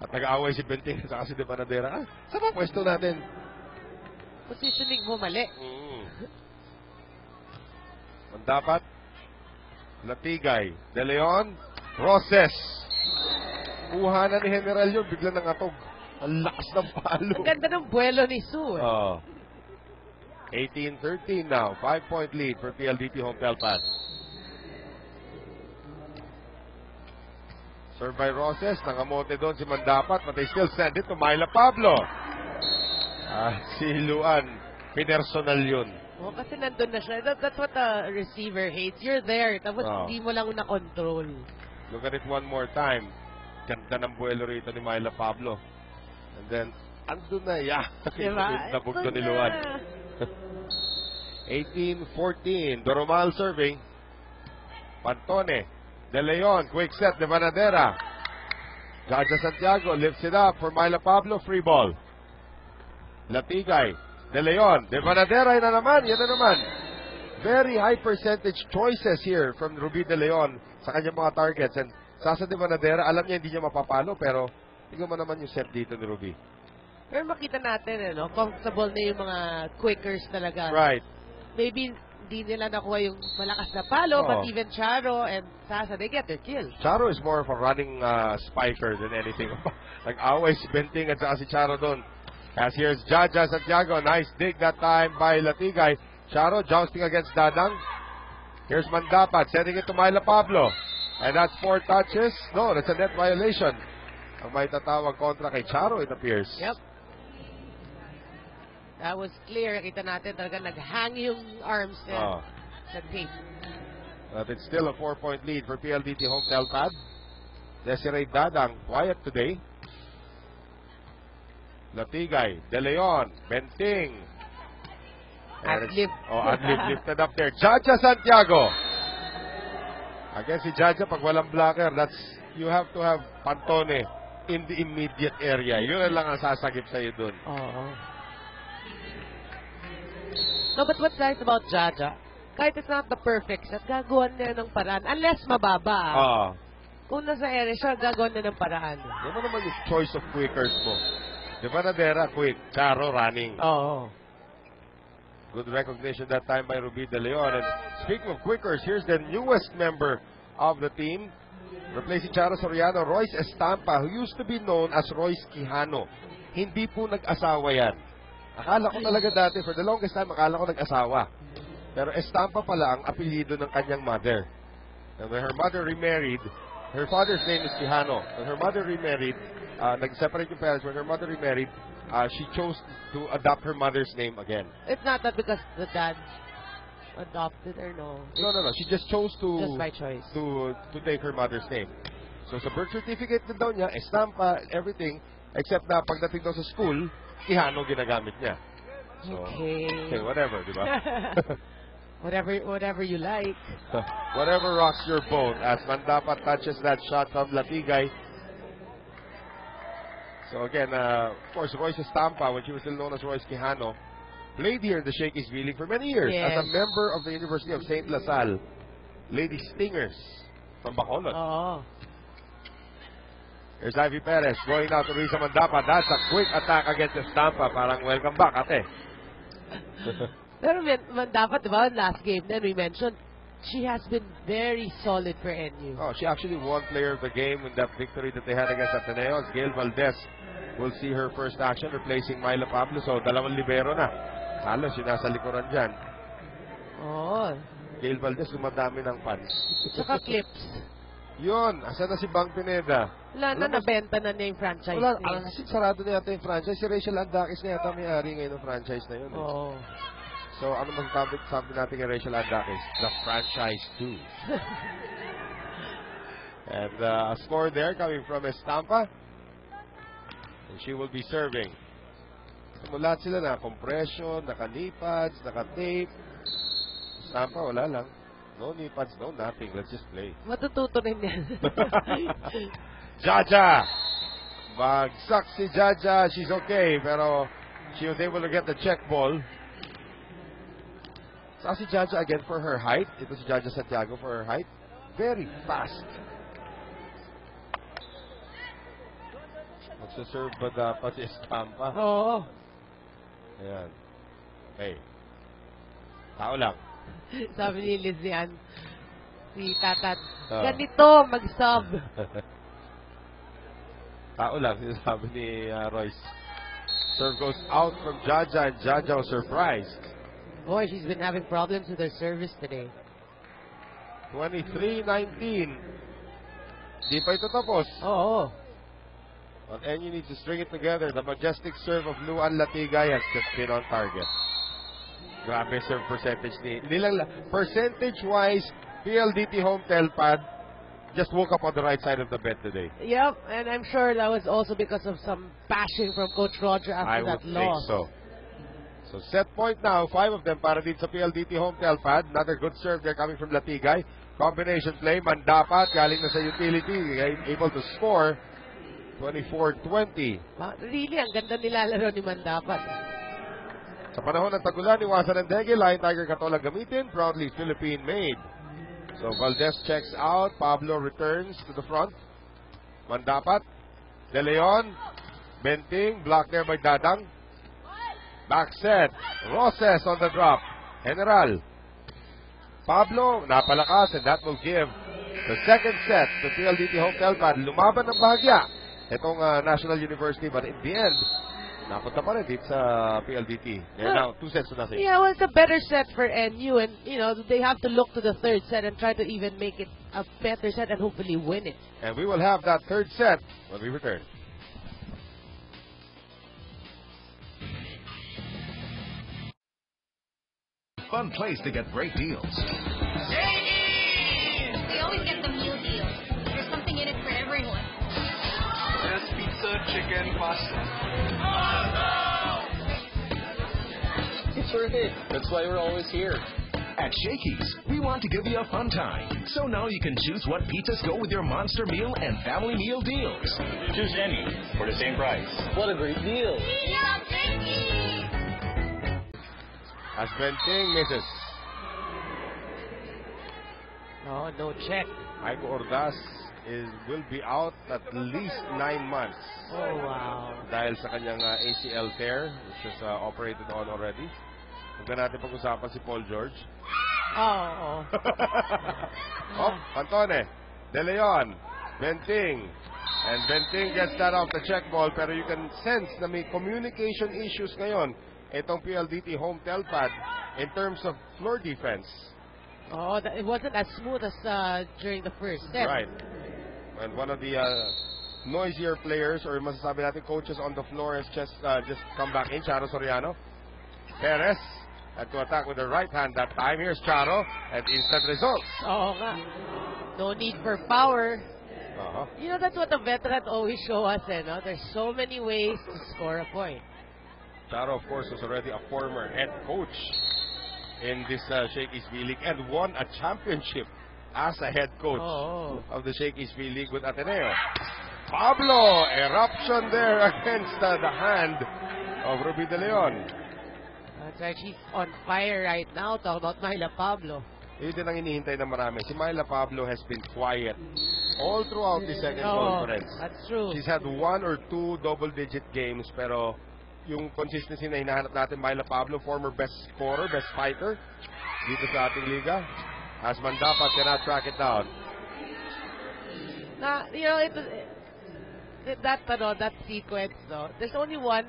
At nag-aaway si Benting sa kasi De Banadera. Saan ba pwesto natin? Positioning mo mali. Mandapat. Latigay. De Leon. Roses. Kuha na ni General yun. Bigla nangatog. Ang lakas ng palo. Ang ganda ng buwelo ni Sue. 18-13 now. 5-point lead for PLDT home telpad. Served by Roses. Nangamote doon si Mandapat, but they still send it to Myla Pablo. Si Luan, pinersonal yun. Kasi nandun na siya. That's what the receiver hates. You're there, tapos hindi mo lang na-control. Look at it one more time. Ganda ng buwelo rito ni Myla Pablo. And then, andun na, Diba? Nabugto ni Luan. 18-14. Doromal serving. Pantone. De Leon. Quick set. De Banadera. Jaja Santiago lifts it up for Myla Pablo. Free ball. Latigay. De Leon. De Banadera. Yan na naman. Very high percentage choices here from Ruby De Leon sa kanyang mga targets. And Sasa De Banadera, alam niya hindi niya mapapalo, pero tingnan mo naman yung set dito ni Ruby. Pero makita natin, comfortable na yung mga quickers talaga. Right. Maybe hindi nila nakuha yung malakas na palo, but even Charo and Sasa, they get their kills. Charo is more of a running spiker than anything. Nag-away si Benting at saka si Charo doon. As here's Jaja Santiago. Nice dig that time by Latigay. Charo jousting against Dadang. Here's Mandapat sending it to Myla Pablo. And that's 4 touches. No, that's a net violation. Ang may tatawag kontra kay Charo, it appears. Yep. That was clear. Kita natin talaga naghang yung arms niya sa tape. But it's still a 4-point lead for PLDT home Telpad. Desiree Dadang, quiet today. Latigay, De Leon, Benting. Adlib. Adlib lifted up there. Jaja Santiago. Again si Jaja, pag walang blocker, you have to have Pantone in the immediate area. Yun lang ang sasagip sa'yo dun. No, but what's nice about Jaja, kahit it's not the perfect set, gagawan niya ng paraan. Unless mababa. Kung nasa area siya, gagawan niya ng paraan. Di ba naman yung choice of quickers mo? Di ba Nadera, quick, Charo, running. Good recognition that time by Ruby De Leon. And speaking of quickers, here's the newest member of the team. Replacing Charo Soriano, Royce Estampa, who used to be known as Royce Quijano. Hindi po nag-asawa yan. Akala ko talaga dati, for the longest time, akala ko nag-asawa. Pero Estampa pala ang apelyido ng kanyang mother. And when her mother remarried, her father's name is Quijano. When her mother remarried, nag-separate yung parents. When her mother remarried, she chose to adopt her mother's name again. It's not that because the dad adopted or no? No. She just chose to... Just by choice. To take her mother's name. So sa birth certificate na daw niya, Estampa, everything, except na pagdating daw sa school, Quijano ginagamit niya. So, okay, whatever, di ba? Whatever you like. Whatever rocks your boat. As Mandapat touches that shot from Latigay. So again, of course, Royce Estampa, when she was still known as Royce Quijano, played here in the Shakey's V League for many years as a member of the University of St. LaSalle Lady Stingers from Bacolod. Here's Ivy Perez going out to Risa Mandapat. That's a quick attack against Estampa. Parang welcome back, ate. Pero Mandapat, diba, last game then we mentioned, she has been very solid for NU. She actually won player of the game in that victory that they had against Ateneo. As Gail Valdez will see her first action replacing Myla Pablo. So, dalawang libero na. Halos, yung nasa likuran dyan. Gail Valdez, dumadami ng fans. Saka clips. Yun, asa na si Bang Pineda? Wala na, nabenta na niya yung franchise. Wala, sarado na yata yung franchise. Si Rachel Andakis na yata may-ari ngayon ng franchise na yun. So, ano masasabi natin kay Rachel Andakis? The franchise too. And a score there coming from Estampa. And she will be serving. Lahat sila na compression, naka-knee pads, naka-tape. Estampa, wala lang. No knee pads, no nothing. Let's just play. Matututo rin yan. Jaja! Bagsak si Jaja. She's okay, pero she was able to get the check ball. So si Jaja again for her height. Ito si Jaja Santiago for her height. Very fast. Magsaserve ba dapat si Estampa? Ayan. Hey. Tao lang. Sabi ni Lizian, si Tatat, ganito mag-sub. Tao lang, sinasabi ni Royce. Serve goes out from Jaja, and Jaja was surprised. Boy, she's been having problems with her service today. 23-19. Di pa ito tapos. But NU needs to string it together. The majestic serve of Luan Latigay has just been on target. Grabe serve percentage percentage-wise, PLDT home Telpad just woke up on the right side of the bed today. Yep, and I'm sure that was also because of some passion from Coach Roger after that loss. I would think so. So set point now, 5 of them para din sa PLDT home Telpad. Another good serve there coming from Latigay. Combination play, Mandapat, galing na sa utility, able to score 24-20. Really, ang ganda nilalaro ni Mandapat. Sa panahon ng tagulan, iwasan ng dengue, Lion Tiger Katola gamitin, proudly Philippine-made. So Valdez checks out, Pablo returns to the front. Mandapat, De Leon, Benting, blocked there by Dadang. Back set, Roses on the drop. General, Pablo, napalakas, and that will give the second set to PLDT home Telpad. Lumaban ng bahagya itong National University, but in the end, napunta pa rin dito sa PLDT. They're now 2 sets to nothing. Yeah, well, it's a better set for NU, and they have to look to the third set and try to even make it a better set and hopefully win it. And we will have that third set when we return. Fun place to get great deals. We always get the meal deal. There's something in it for everyone. There's pizza, chicken, pasta. It's worth it. That's why we're always here. At Shakey's, we want to give you a fun time. So now you can choose what pizzas go with your monster meal and family meal deals. Choose any for the same price. What a great deal. As Benting misses. No check. Aiko Ordaz will be out at least 9 months. Oh, wow. Dahil sa kanyang ACL tear, which is operated on already. Huwag na natin pag-usapan si Paul George. Oh. Pantone, De Leon, Benting. And Benting gets that off the check ball, pero you can sense na may communication issues ngayon itong PLDT home telpad in terms of floor defense. Oh, it wasn't as smooth as during the first set. Right. And one of the noisier players, or masasabi natin coaches on the floor, has just come back in, Charo Soriano. Perez had to attack with the right hand that time. Here's Charo, and instant results. Oo nga. No need for power. Uh-huh. That's what the veterans always show us, no? There's so many ways to score a point. Charo, of course, was already a former head coach in this Shakey's V-League and won a championship as a head coach of the Shakey's V-League with Ateneo. Pablo, eruption there against the hand of Ruby De Leon. That's right, she's on fire right now. Talk about Myla Pablo. Yun din ang inihintay ng marami. Si Myla Pablo has been quiet all throughout the second conference. That's true. She's had 1 or 2 double-digit games, pero yung consistency na hinahanap natin, Myla Pablo, former best scorer, best fighter dito sa ating liga. As Mandapat cannot track it down. That sequence, there's only one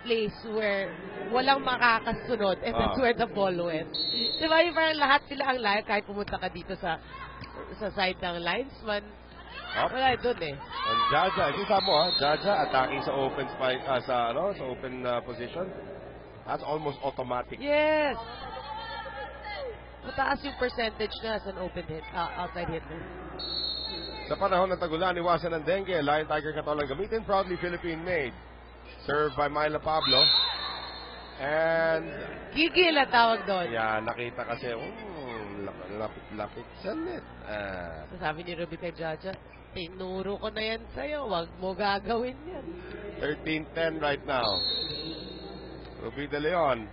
place where walang makakasunod, and that's where the ball went. Diba, yung parang lahat sila ang line, kahit pumunta ka dito sa side ng linesman, wala dun eh. And Jaja, kita mo Jaja attacking sa open sa open position. That's almost automatic. Yes. Mataas yung percentage na as an open hit, outside hitter. Sa panahon ng tagulan, iwasan ng dengue. Lion Tiger Katolang gamitin, proudly Philippine made. Served by Myla Pablo. And Gigil ang tawag doon. yeah, nakita kasi lapit sa net. Sabi ni Ruby kay Jaja, tinuro ko na yan sa'yo, wag mo gagawin yan. 13-10 right now. Ruby De Leon.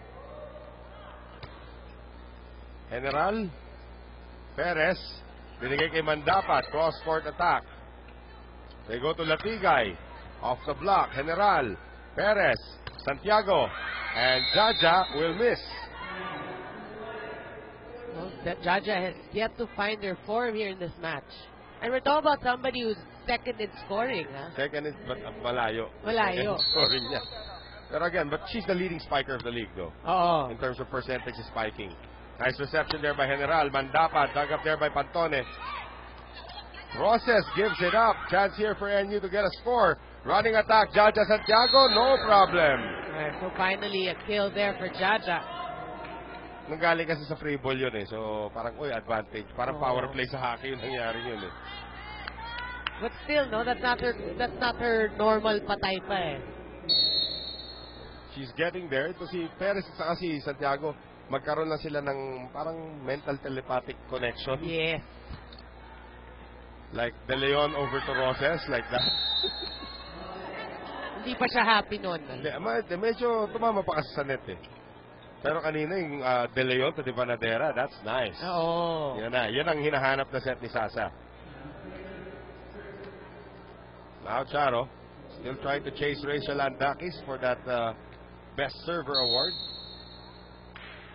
General Perez, binigay kay Mandapat, cross-court attack. They go to Latigay, off the block. General Perez, Santiago, and Jaja will miss. Well, Jaja has yet to find her form here in this match. And we're talking about somebody who's second in scoring, huh? Second is malayo. Malayo. Second scoring niya. But again, she's the leading spiker of the league, though. Oo. In terms of percentage of spiking. Nice reception there by General. Mandapat, dug up there by Pantone. Roses gives it up. Chance here for NU to get a score. Running attack, Jaja Santiago, no problem. Right, so finally a kill there for Jaja. Nanggaling kasi sa free ball yun eh. So parang, advantage. Parang power play sa hockey yung nangyari yun eh. But still, no, that's not her normal patay pa eh. She's getting there. Ito si Perez at saka si Santiago, magkaroon lang sila ng parang mental telepathic connection. Yes. Like De Leon over to Roses, like that. Hindi pa siya happy nun. Medyo tumama pa kasi sa net eh. Pero kanina yung De Leon to Divanadera, that's nice. Oo. Yan ang hinahanap na set ni Sasa. Now Charo, still trying to chase Rachel Landakis for that Best Server Award.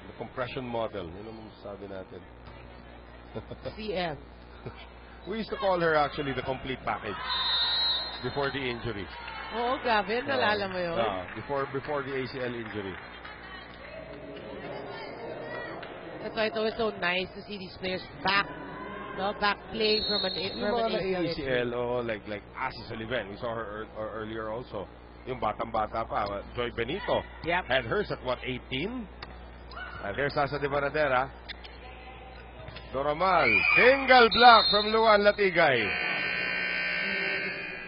The compression model. Yun ang sabi natin. CM. We used to call her actually the complete package before the injury. Oo, grabe. Nalala mo yun? Before the ACL injury. That's why it's always so nice to see these players back. No, back playing from an Yung ACL. mga ACL, like Asi Sullivan. We saw her earlier also. Yung batang-bata pa, Joy Benito. Yep. Had hers at what, 18? And there's Sasa de Banadera. Doromal. Single block from Luan Latigay.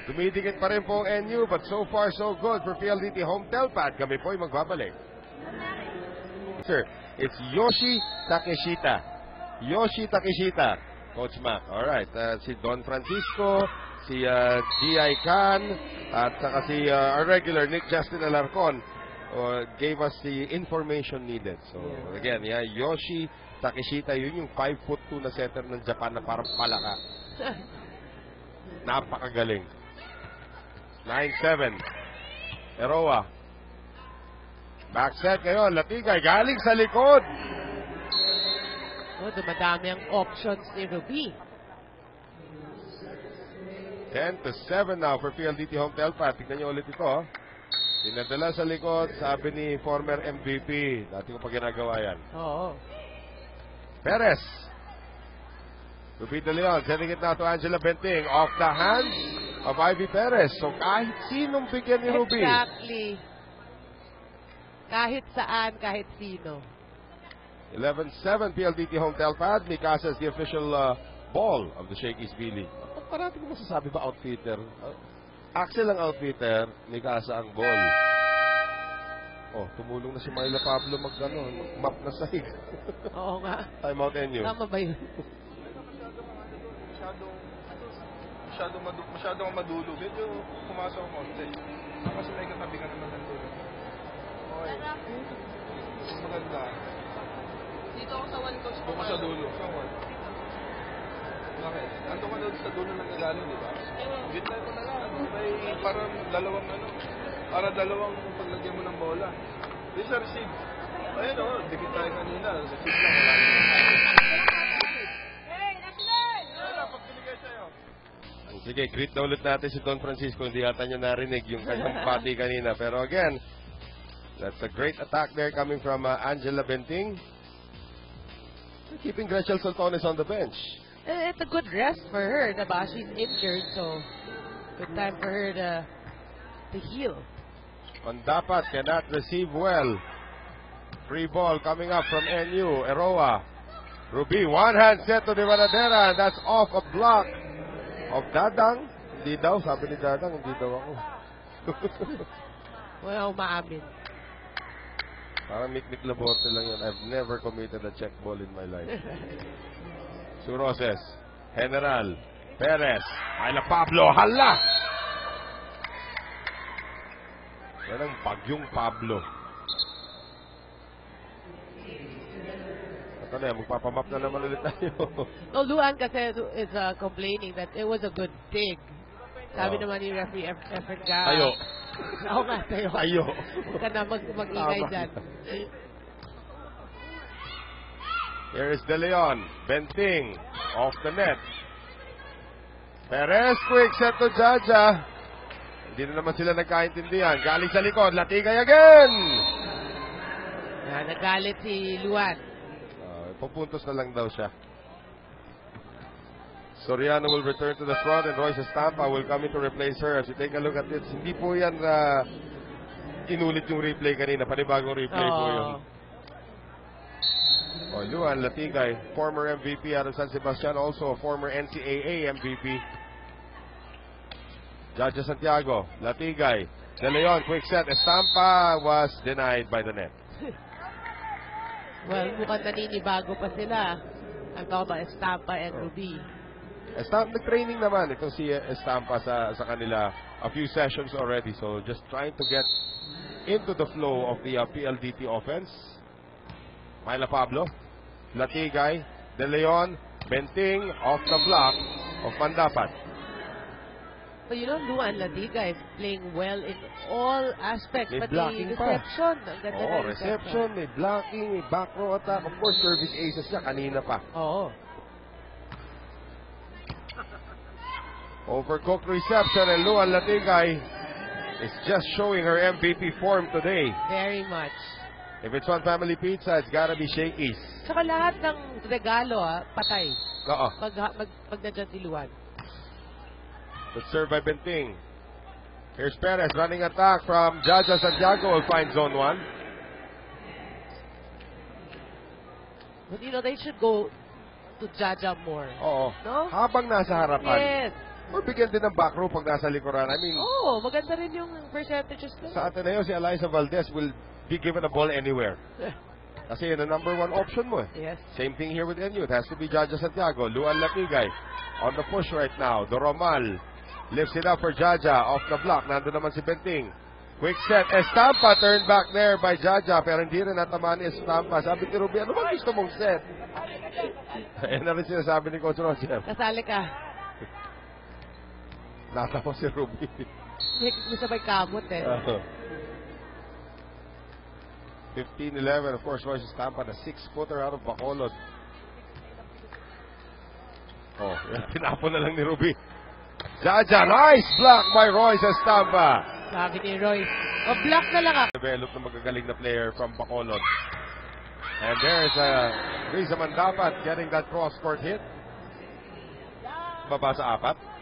Dumidikit pa rin po ang NU, but so far so good for PLDT Home Telpad. Kami po'y magbabalik. Sir, it's Yoshi Takeshita. Yoshi Takeshita, Coach Mac. Alright, si Don Francisco, si G.I. Khan, at saka si our regular Nick Justin Alarcon gave us the information needed. So, again, Yoshi Takeshita, yun yung 5'2" na setter ng Japan na parang palaka. Napakagaling. 9-7. Eroa. Back set ngayon. Latigay galing sa likod. Oh, dumadami ang options ni Ruby. 10-7 now for PLDT Home Telpad. Tignan nyo ulit ito. Dinadala sa likod. Sabi ni former MVP. Dati ko pa ginagawa yan. Oo. Perez. Ruby De Leon. Sending it now to Angela Benting. Off the hands of Ivy Perez. So kahit sinong bigyan ni Ruby. Exactly. Kahit saan, kahit sino. 11-7 PLDT Home Telpad. Mikasa is the official ball of the Shakey's B-League. Parati ko masasabi ba outfitter? Axel ang outfitter, Mikasa ang ball. Oh, tumulong na si Myla Pablo mag-map na sahig. Oo nga. Time out NU. Tama ba yun? Masyadong madulog. Medyo pumasok ang konti. Kasi may katabi ka naman ng tulog. Okay. Maganda. Dito ako sa one coach. Doon ka sa dulo. Sa one. Bakit? Ando ka doon sa dulo ng gagaling, di ba? Gitna mo na lang. May parang dalawang paglagyan mo ng bola. Di sa receive. Ayun o, dikit tayo kanina. Receive lang. Sige, greet na ulit natin si Don Francisco. Hindi yata nyo narinig yung kanyang pati kanina. Pero again, that's a great attack there coming from Angela Benting. Keeping Gretchen Saltones on the bench. It's a good rest for her, diba? She's injured, so good time for her to heal. Dapat cannot receive well. Free ball coming up from NU. Eroa. Ruby, one hand set to the Banadera, and that's off a block of Dadang. Hindi daw, sabi ni Dadang, hindi daw ako. Wala umaamin. Parang Mick Laborte lang yun. I've never committed a check ball in my life. Suroses, General, Perez, Myla Pablo, hala! Yan ang bagyong Pablo. Ito na yan, magpapamap na naman ulit tayo. No, Luan kasi is complaining that it was a good dig. Sabi naman ni referee Efren Gara. Ayo. Oo nga, tayo. Ayo. Huwag ka na mag-ingay dyan. Here is De Leon. Benting. Off the net. Perez, quick set to Jaja. Hindi na naman sila nagkaintindihan. Galing sa likod. Latigay again. Nagalit si Luan. Pupuntos na lang daw siya. Soriano will return to the front and Royce Estampa will come in to replace her. As you take a look at this, hindi po yan inulit yung replay kanina. Panibagong replay po yun. Luan Latigay, former MVP out of San Sebastian, also a former NCAA MVP. Judge Santiago, Latigay, De Leon, quick set. Estampa was denied by the net. Well, mukhang naninibago pa sila. I'm talking about Estampa and Ruby. Nag-training naman itong si Estampa sa kanila a few sessions already. So just trying to get into the flow of the PLDT offense. Myla Pablo, Latigay, De Leon, Benting off the block of Pandapat. But you know, Luan Latigay is playing well in all aspects. May But blocking the pa. reception, ang ganda ng Reception, may blocking, may back row attack. Of course, service aces niya kanina pa. Oo. Overcooked reception and Luan Latigay is just showing her MVP form today. Very much. If it's one family pizza, it's gotta be Shakey's. Tsaka lahat ng regalo, patay. Oo. Pag nandiyan si Luan. The serve by Benting. Here's Perez running attack from Jaja Santiago. Will find zone 1. But you know, they should go to Jaja more. Oo. No? Habang nasa harapan. Yes. Or bigyan din ng back row pag nasa likuran. I mean, Oh, maganda rin yung percentages doon. sa Ateneo, si Eliza Valdez will be given a ball anywhere. Kasi yun ang number 1 option mo. Yes. Same thing here with NU. It has to be Jaja Santiago. Luan Latigay on the push right now. Doromal lifts it up for Jaja off the block. Nandun naman si Benting. Quick set. Estampa turned back there by Jaja. Pero hindi rin natamaan ni Estampa. Sabi ni Ruby, ano ba gusto mong set? Ayan na rin sinasabi ni Coach Roger. Kasali ka. Natawa si Ruby. May sabay kamot eh. 15-11. Of course, Royce Estampa, the 6-footer out of Bacolod. Oh, tinapon na lang ni Ruby. Jaja, nice block by Royce Estampa. Sabi ni Royce, block na lang ako. Develop na magagaling na player from Bacolod. And there's Riza Mandapat getting that cross-court hit. Baba sa 4.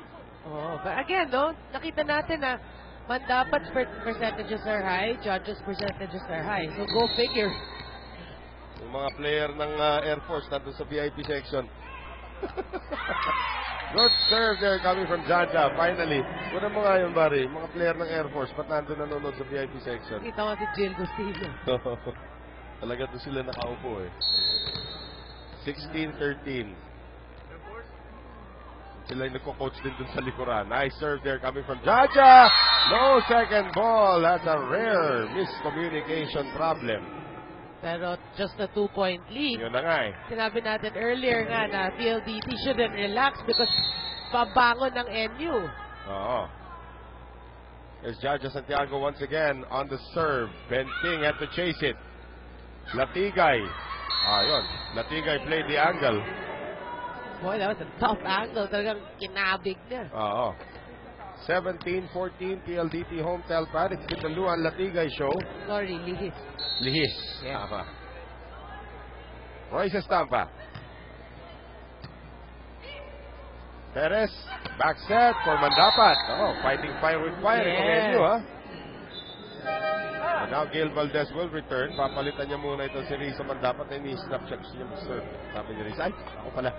Oh, but again, no, nakita natin na Mandapat's percentages are high, Judge's percentages are high. So go figure. Yung mga player ng Air Force nandun sa VIP section. Good serve there coming from Jaja. Finally, kuna mo nga yun, Barry. Mga player ng Air Force, ba't nandun nanonood sa VIP section? Kita mo si Jill Gustino. Talaga doon sila nakaupo eh. 16-13. Sila yung nagko-coach din dun sa likuran. Nice serve there coming from Jaja. No second ball. That's a rare miscommunication problem. Pero just a 2-point lead. Yun na nga eh. Sinabi natin earlier nga na PLDT shouldn't relax because pabangon ng NU. Oo. There's Jaja Santiago once again on the serve. Benting had to chase it. Latigay. Yun. Latigay played the angle. Boy, that was a tough angle. Talagang kinabig niya. Oo. 17-14 PLDT home Telpad. It's been the Luan Latigay show. Sorry, Lihis. Lihis. Yeah. Tama. Royce Estampa. Perez. Back set for Mandapat. Fighting fire with fire. Yes. Kung NU, ha? And now Gail Valdez will return. Papalitan niya muna ito si Risa Mandapat. Ay, ni-snapshot niya mag-serve. Sabi ni Risa, ay, ako pala.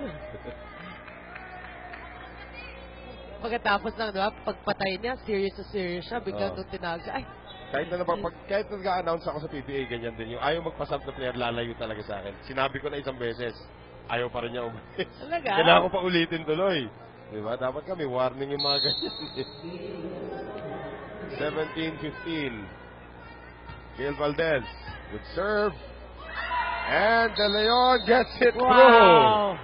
Pagkatapos ng, diba, pagpatay niya, serious na serious siya. Biglang nung tinawag siya, ay, kahit na nag-a-announce ako sa PBA, ganyan din. Yung ayaw magpasab na player, lalayo talaga sa akin. Sinabi ko na isang beses, ayaw pa rin niya umalis. Talaga? Kailangan ko pa ulitin tuloy. Diba? Dapat kami, warning yung mga ganyan. 17-15. Gail Valdez. Good serve. And De Leon gets it through.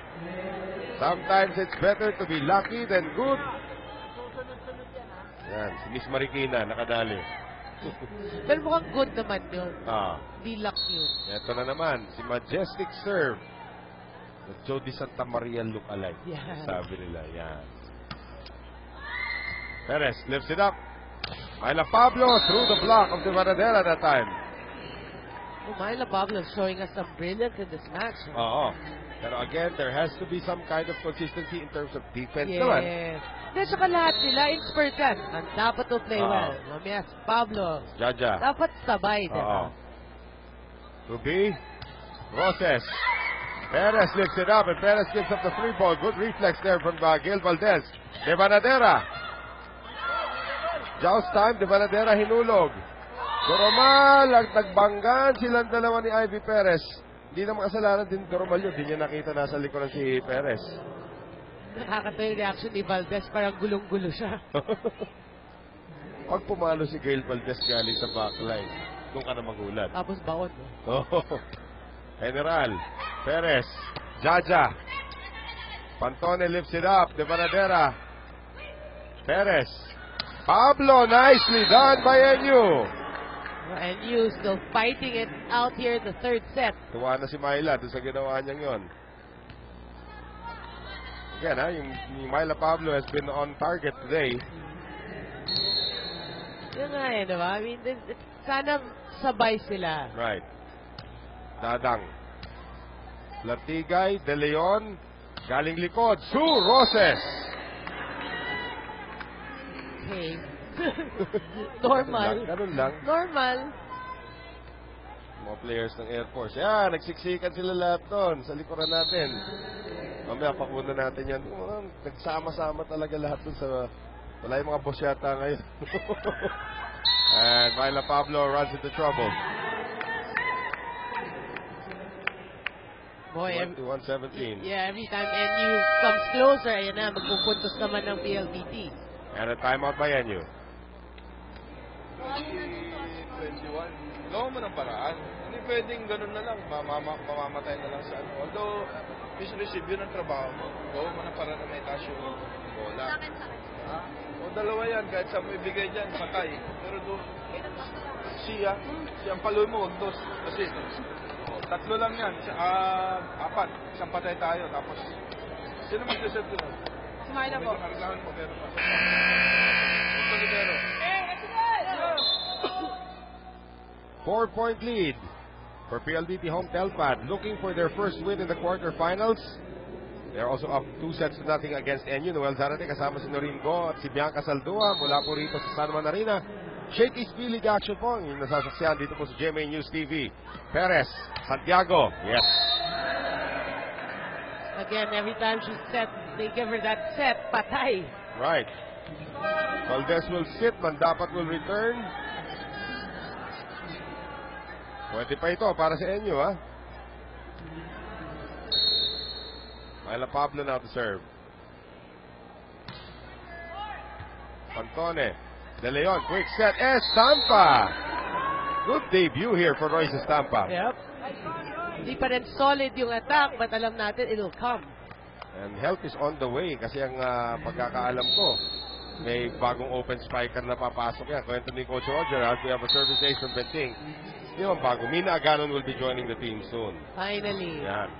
Sometimes it's better to be lucky than good. Yan, si Miss Marikina, nakadali. Pero mukhang good naman yun. Di luck yun. Ito na naman, si Majestic serve. The Jody Santa Maria look-alike. Yeah. Sabi nila, yan. Perez lifts it up. Myla Pablo through the block of the Varadera that time. Myla Pablo showing us some brilliance in this match. Oo. Pero again, there has to be some kind of consistency in terms of defense yes. naman. Then saka lahat sila, experts yan. Ang dapat to play well. Mamias, Pablo. Jaja. Dapat sabay, diba? Ruby. Roses. Perez lifts it up and Perez gives up the free ball. Good reflex there from Gail Valdez. De Vanadera. Joust time, De Vanadera hinulog. Doromal, nagbanggan silang dalawa ni Ivy Perez. Hindi na makasalanan din Doromal yun. Hindi niya nakita nasa likuran si Perez. Nakakatawa yung reaction ni Valdez. Parang gulong-gulo siya. Pag pumalo si Gail Valdez galing sa backline, doon ka na magulat. Tapos baon. General. Perez. Jaja. Pantone lifts it up. De Vanadera. Perez. Pablo, nicely done by NU. And you still fighting it out here in the third set. Tuwa na si Myla doon sa ginawa niyang yun. Again, yung Myla Pablo has been on target today. Yun nga eh, diba? I mean, sana sabay sila. Right. Dadang. Latigay, De Leon, galing likod, Sue Roses. Okay. Normal. Ganun lang. Normal. Mga players ng Air Force. Yan, nagsiksikan sila lahat doon sa likuran natin. Mamaya, pakuna natin yan. Nagsama-sama talaga lahat doon sa... Wala yung mga boss yata ngayon. And Myla Pablo runs into trouble. Boy, 1-17. yeah, every time NU comes closer, ayan na, magpupuntos naman ng PLDT. And a timeout by NU. 21. Gawa mo ng paraan. Hindi pwedeng ganun na lang. Mamamatay na lang sa ano. Although, receive yun ang trabaho mo. Gawa mo ng paraan na may cash yung bola. O dalawa yan. Kahit saan mo ibigay dyan, patay. Pero doon, siyang paloy mo, wag dos. Kasi, tatlo lang yan. Apat. Isang patay tayo. Tapos, sino mag-reserve doon? Sumayla po. Kargahan mo, pero pa. Ito ni Pero. 4-point lead for PLDT home Telpad, looking for their first win in the quarterfinals. They're also up 2-0 against NU. Noel Zarate kasama si Noreen Go at si Bianca Saldua mula po rito sa San Juan Arena. Shakey's P-League action po yung nasasaksihan dito po sa GMA News TV. Perez, Santiago, yes. Again, every time she's set, they give her that set, patay. Right. Valdez will sit, Mandapat will return. Pwede pa ito para sa NU, ha? Myla Pablo now to serve. Pantone. De Leon, quick set. Estampa! Good debut here for Royce Estampa. Yep. Hindi pa rin solid yung attack, but alam natin it'll come. And help is on the way kasi ang pagkakaalam ko, may bagong open spiker na papasok yan. Kwento ni Coach Roger, as we have a service ace from Benting. Yung bago, Mina Aganon will be joining the team soon. Finally. Yan.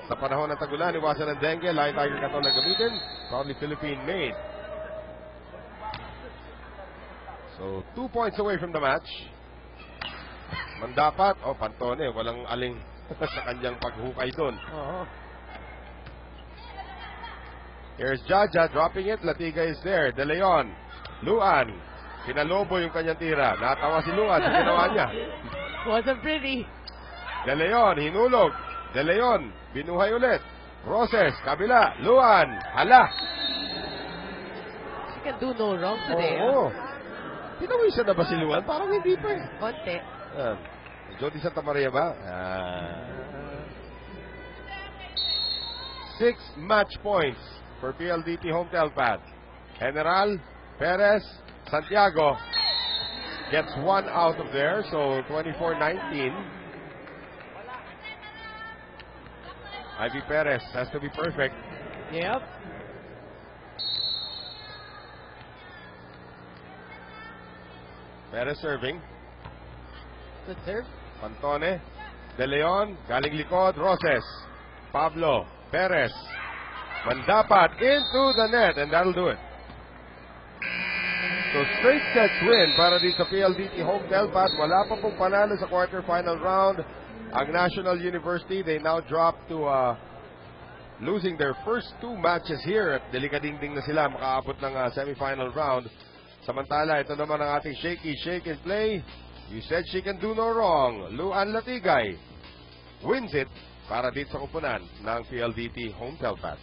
Sa panahon ng tagulan, iwasan ng dengue, Lion Tiger Katon na gamitin, proudly Philippine-made. So, 2 points away from the match. Mandapat, Pantone, walang aling sa kanyang paghukay doon. Here's Jaja dropping it, Latiga is there, De Leon, Luan, pinalobo yung kanyang tira, natawa si Luan sa ginawa niya. Wasn't pretty. De Leon, hinulog. De Leon, binuhay ulit. Roses, kabila. Luan, hala. She can do no wrong today. Oo. Pinawisan na ba si Luan? Parang hindi pa eh. Konti. Jody Santa Maria ba? 6 match points for PLDT home Telpad. General, Perez, Santiago gets one out of there, so 24-19. Ivy Perez has to be perfect. Yep. Perez serving. Good serve. Pantone, De Leon, galing likod, Roses, Pablo, Perez, Mandapat into the net, and that'll do it. So straight sets win para dito sa PLDT home Telpad. Wala pa pong panalo sa quarterfinal round. Ang National University, they now drop to losing their first 2 matches here. At delikadingding na sila makaabot ng semifinal round. Samantala, ito naman ang ating Shakey Shake and Play. You said she can do no wrong. Luan Latigay wins it para dito sa kupunan ng PLDT home Telpad.